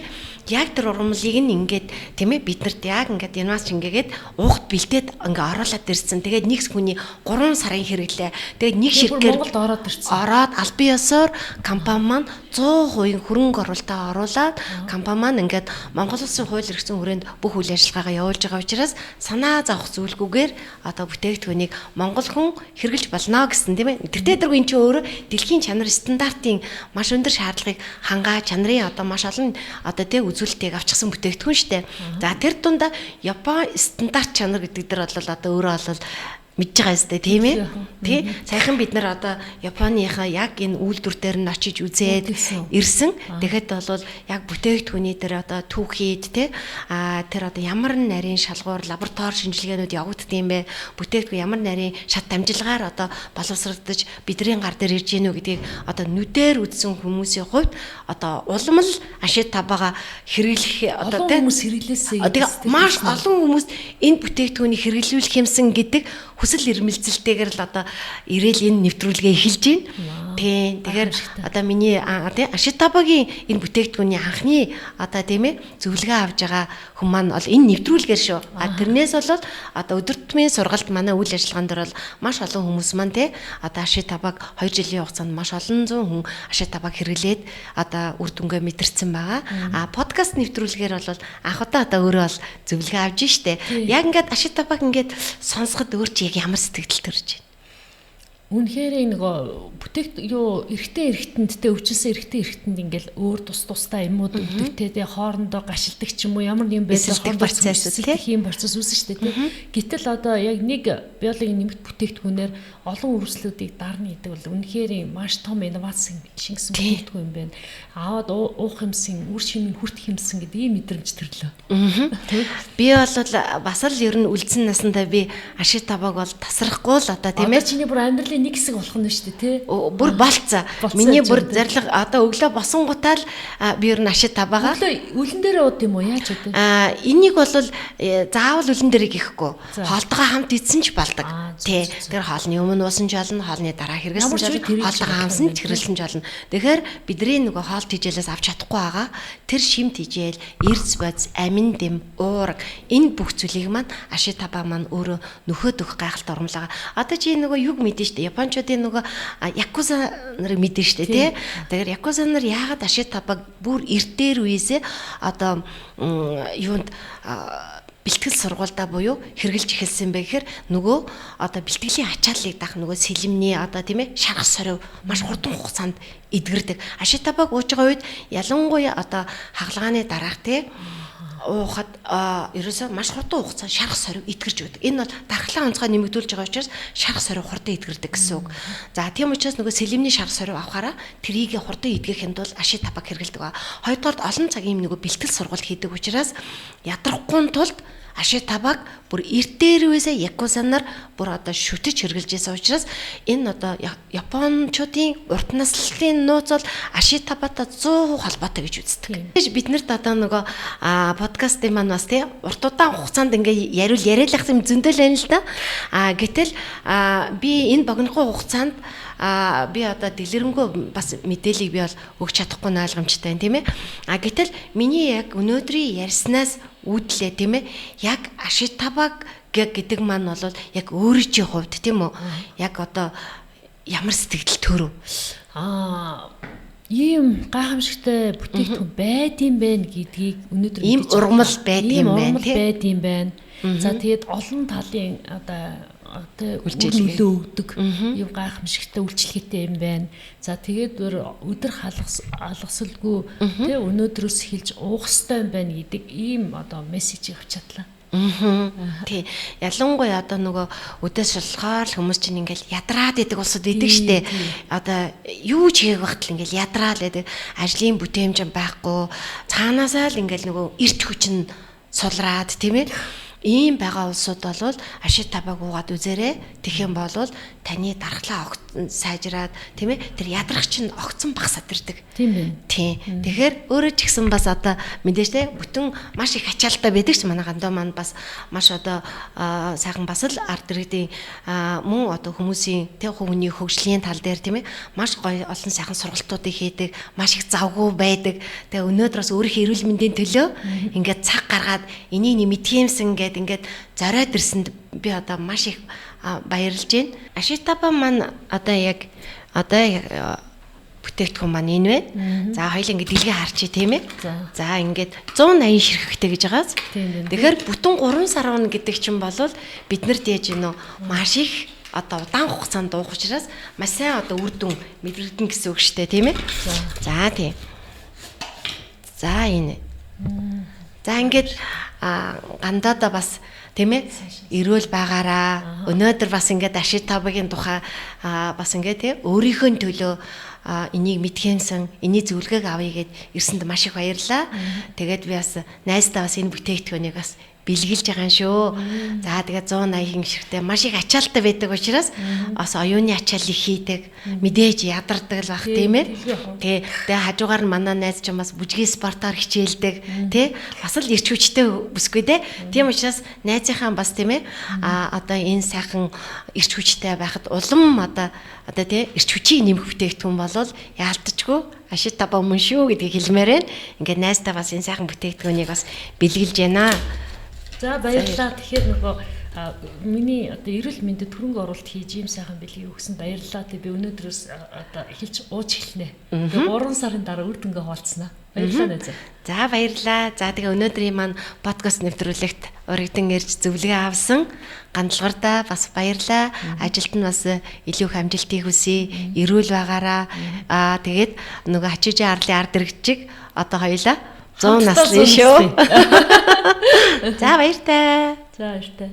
яг тэр ургамлыг ингээд тийм ээ биднэрт яг ингээд янаас чингээгээд уухт бэлдээд ингээ оруулаад ирсэн. Тэгээд нэг хүний 3 сарын хэрэглээ. Тэгээд нэг ширхгээр Монголд ороод ирсэн. Ороод аль бие ёсоор компани маань 100% хөрөнгө оруулалтаа оруулаад компани маань ингээд Монгол Улсын хууль эрхцэн хүрээнд бүх үйл ажиллагаагаа явуулж байгаа учраас санаа зовох зүйлгүйгээр одоо бүтээгдэхүүнийг монгол хүн хэрэглэж болно гэсэн тийм ээ. Тэртээ дэргүй эн чинь өөрөө дэлхийн чанар стандартын маш өндөр шаардлагыг хангаа чанарын одоо маш олон одоо тийм үзүүлэлтийг авчихсан бүтээгдэхүүн шүү дээ. За тэр дундаа Япон стандарт чанар гэдэг дээр бол одоо өөрөө бол мэдж байгаа юм тийм ээ. Тий. Саяхан бид нар одоо Японыхаа яг энэ үйлдвэр дээр нь очиж үзээд ирсэн. Тэгэхэд бол яг бүтээгдэхүүний дээр одоо түүхийд тий тэр одоо ямар нарийн шалгуур лаборатори шинжилгээнүүд явагддаг юм бэ? Бүтээгдэхүүн ямар нарийн шат дамжлагаар одоо боловсрогдож бидний гар дээр ирж гинүү гэдгийг одоо нүдээр үзсэн хүмүүсийн хувьд одоо улам л ашиг табаага хэрэглэх одоо тий хүмүүс хэрэглээсээ. Маш олон хүмүүс энэ бүтээгдэхүүнийг хэрэглүүлэх юмсан гэдэг хүсэл эрмэлзэлтэйгээр л одоо ирээл энэ нэвтрүүлгээ эхэлж байна. Тийм. Тэгэхээр одоо миний тийм Ашитабагийн энэ бүтээгдэхүүний анхны одоо тийм ээ зөвлөгөө авж байгаа хүн маань бол энэ нэвтрүүлгээр шүү. Тэрнээс бол одоо өдөр тутмын сургалт манай үйл ажиллагаан дээр бол маш олон хүмүүс маань тийм одоо Ашитабаг 2 жилийн хугацаанд маш олон зуун хүн Ашитабаг хэрэглээд одоо үр дүнгээ мэдэрсэн байгаа. Подкаст нэвтрүүлгээр бол анх удаа одоо өөрөө бол зөвлөгөө авж штэ. Яг ингээд Ашитабаг ингээд сонсоход өөр чи яг ямар сэтгэл төрж байна? Үнэхээр нөгөө бүтээгт юу эрэгтэй эрэгтэндтэй өвчлсөн эрэгтэй эрэгтэнд ингээл өөр тусдаа юмуд өвдөгтэй тэ хоорондоо гашилдаг ч юм уу ямар нэг юм байсан процесс тийм процесс үүсэн шүү дээ тийм. Гэтэл одоо яг нэг биологийн нэмэлт бүтээгдэхүүнээр олон үрслүүдийг дарна гэдэг бол үнэхээр маш том инновац шингэсэн бүтээгдэхүүн юм байна. Аваад уух юмсан, үр шимийн хүртэх юмсан гэдэг ийм мэдрэмж төрлөө. Би бол бас л ер нь үлдсэн насандаа би Ашитабаг бол тасрахгүй л одоо тийм ээ. Чиний бүр амьдралын нэг хэсэг болох нь шүү дээ тий. Бүр болцоо. Миний бүр зарлага одоо өглөө босонгуудаа л би ер нь Ашитабагаа үлэн дээрээ ууд юм уу яаж ууд? Энийг бол заавал үлэн дээрээ гихгүй. Хоолтойгоо хамт идсэн ч болдог. Тий. Тэр хоолны өмнө уусан ч болно, хоолны дараа хэрэглэсэн ч болно, хоолтойгоо хамсан ч хэрэглэсэн ч болно. Тэгэхээр бидний нөгөө хоол тижээлээс авч чадахгүй байгаа. Тэр шим тижээл, эрс бодис, амин дэм, уураг энэ бүх зүйлийг маань Ашитаба маань өөрөө нөхөд өгөх гайхалтай урамлага. Одоо чи нөгөө юг мэдэн штэ. Японочдын нөгөө якуза нарыг мэдэн штэ тий. Тэгэхээр якуза нар яагаад Ашитабаг бүр эртээр үеэсээ одоо юунд бэлтгэл сургуультай буюу хэрэгжилж эхэлсэн бэ гэхээр нөгөө одоо бэлтгэлийн ачааллыг даах нөгөө сэлэмний одоо тийм ээ шарах сорив маш хурдан хугацаанд эдгэрдэг. Ашитабаг ууж байгаа үед ялангуяа одоо хагалгааны дараах тий уухад ерөөсөө маш хурдан хугацаанд шарах сорив эдгэрж байдаг. Энэ бол дархлаа онцгой нэмэгдүүлж байгаа учраас шарах сорив хурдан эдгэрдэг гэсэн үг. За тийм учраас нөгөө сэлэмний шарах сорив авахаараа трийг хурдан эдгэхэд бол Ашитабаг хэрэгэлдэг ба. Хоёрдугаар олон цагийн нөгөө бэлтгэл сургалт хийдэг учраас ядрахгүй тулд Ашитабаг бүр эртээр үесээ якузанаар бүр одоо шүтэж хэрэгжилжсэн учраас энэ одоо Японочдын урт наслын нууц бол Ашитабатай 100% холбоотой гэж үздэг. Бид нарт одоо нөгөө подкастын маань бас тий урт удаан хугацаанд ингээ яриулах юм зөндөл байна л да. Гэтэл би энэ богинохон хугацаанд би одоо дэлгэрэнгүй бас мэдээллийг би бол өгч чадахгүй нь ойлгомжтой байна тийм ээ. Гэтэл миний яг өнөөдрийн ярьснаас үүдлээ тийм ээ. Яг Ашитабаг гэдэг маань бол яг өөрийн хувьд тийм үү? Яг одоо ямар сэтгэл төрөв? Ийм гайхамшигтай бүтээгдэхүүн байдсан байна гэдгийг өнөөдөр ийм ургамал байдсан байна. За тэгээд олон талын одоо үйлчлэлөө өгдөг юм гайхамшигтай үйлчлэгээтэй юм байна. За тэгээд өдөр алгасалгүй тий өнөөдрөөс эхэлж уух ёстой юм байна гэдэг ийм одоо мессежийг авч чадлаа. Тий. Ялангуяа одоо нөгөө өдөөс шалгаар хүмүүс чинь ингээл ядраад идэг улсууд идэг штэ. Одоо юу ч хийх багт л ингээл ядраал байдаг. Ажлын бүтээмж байхгүй. Цаанаасаа л ингээл нөгөө эрт хүчин сулраад тийм ээ. ийм байгаа улсууд бол ашиг табааг уугаад үзээрэй. Тэгэх юм бол таны дархлаа сайжраад тийм ээ тэр ядрагч нь огцон багасаад ирдэг. Тийм байна. Тийм. Тэгэхээр өөрөө ч гэсэн бас одоо мэдээж те бүтэн маш их ачаалтаа байдаг ч манай гандаа маань бас маш одоо сайхан бас л арт иргэдийн мөн одоо хүмүүсийн те хүмүүний хөгжлийн тал дээр тийм ээ маш гоё олон сайхан сургалтуудыг хийдэг, маш их завгүй байдаг. Тэгээ өнөөдөр бас өөрийнхөө эрүүл мэндийн төлөө ингээд цаг гаргаад энийг мэдхийлсэн ингээд зориод ирсэнд би одоо маш их баярлж байна. Ашитаба маань одоо яг бүтээгдэхүүн маань энэ байна. За хоёул ингээд дэлгээ харчи тийм ээ. За ингээд 180 ширхэгтэй гэж байгаас. Тэгэхээр бүтэн 3 сар вон гэдэг чинь болвол бид нарт яаж гинөө маш их одоо удаан хугацаанд дуух учраас маш сайн одоо үр дүн мэдрэгдэн гэсэн үг шүү дээ тийм ээ. За тийм. За энэ. За ингээд гандаада бас тийм ээ эрүүл байгаараа өнөөдөр бас ингээд Ашитабагийн тухай бас ингээд тийм өөрийнхөө төлөө энийг мэдхэнсэн эний зөвлөгөөг авъя гэд ирсэнд маш их баярлаа. Тэгээд би бас найздаа бас энэ бүтээгдэхүүнийг бас бэлгэлж байгаа юм шүү. За тэгээд 180 ширхтэй маш их ачаалттай байдаг учраас бас оюуны ачаал их хийдэг. Мэдээж ядардаг л бах тийм ээ. Тэгээ хажуугаар нь манай найз ч бас бүжгийн спортоор хичээлдэг тий. Бас л эрч хүчтэй бүсгүй дээ. Тийм учраас найзынхаа бас тийм ээ одоо энэ сайхан эрч хүчтэй байхад улам одоо тий эрч хүчийг нэмэх бүтээгдэхүүн болвол яалтчгүй Ашитаба мөн шүү гэдгийг хэлмээр байна. Ингээд найздаа бас энэ сайхан бүтээгдэхүүнийг бас бэлгэлж байна. За баярлалаа. Тэгэхээр нөгөө миний одоо эрүүл мэндэд хөрөнгө оруулалт хийж ийм сайхан бэлгийг өгсөн баярлалаа. Тэг би өнөөдрөөс одоо эхэлж ууж эхэлнэ. Тэгээ 3 сарын дараа үр дүнгээ хуваалцсанаа. Баярлалаа найзаа. За баярлалаа. За тэгээ өнөөдрийн маань подкаст нэвтрүүлэгт урагдан ирж зөвлөгөө авсан гандлгардаа бас баярлалаа. Ажилд нь бас илүү их амжилтыг хүсье. Эрүүл байгаараа. Тэгээд нөгөө хачижийн арлын ард иргэжиг одоо хоёлаа 100 наслын шүү. За баяртай. За баяртай.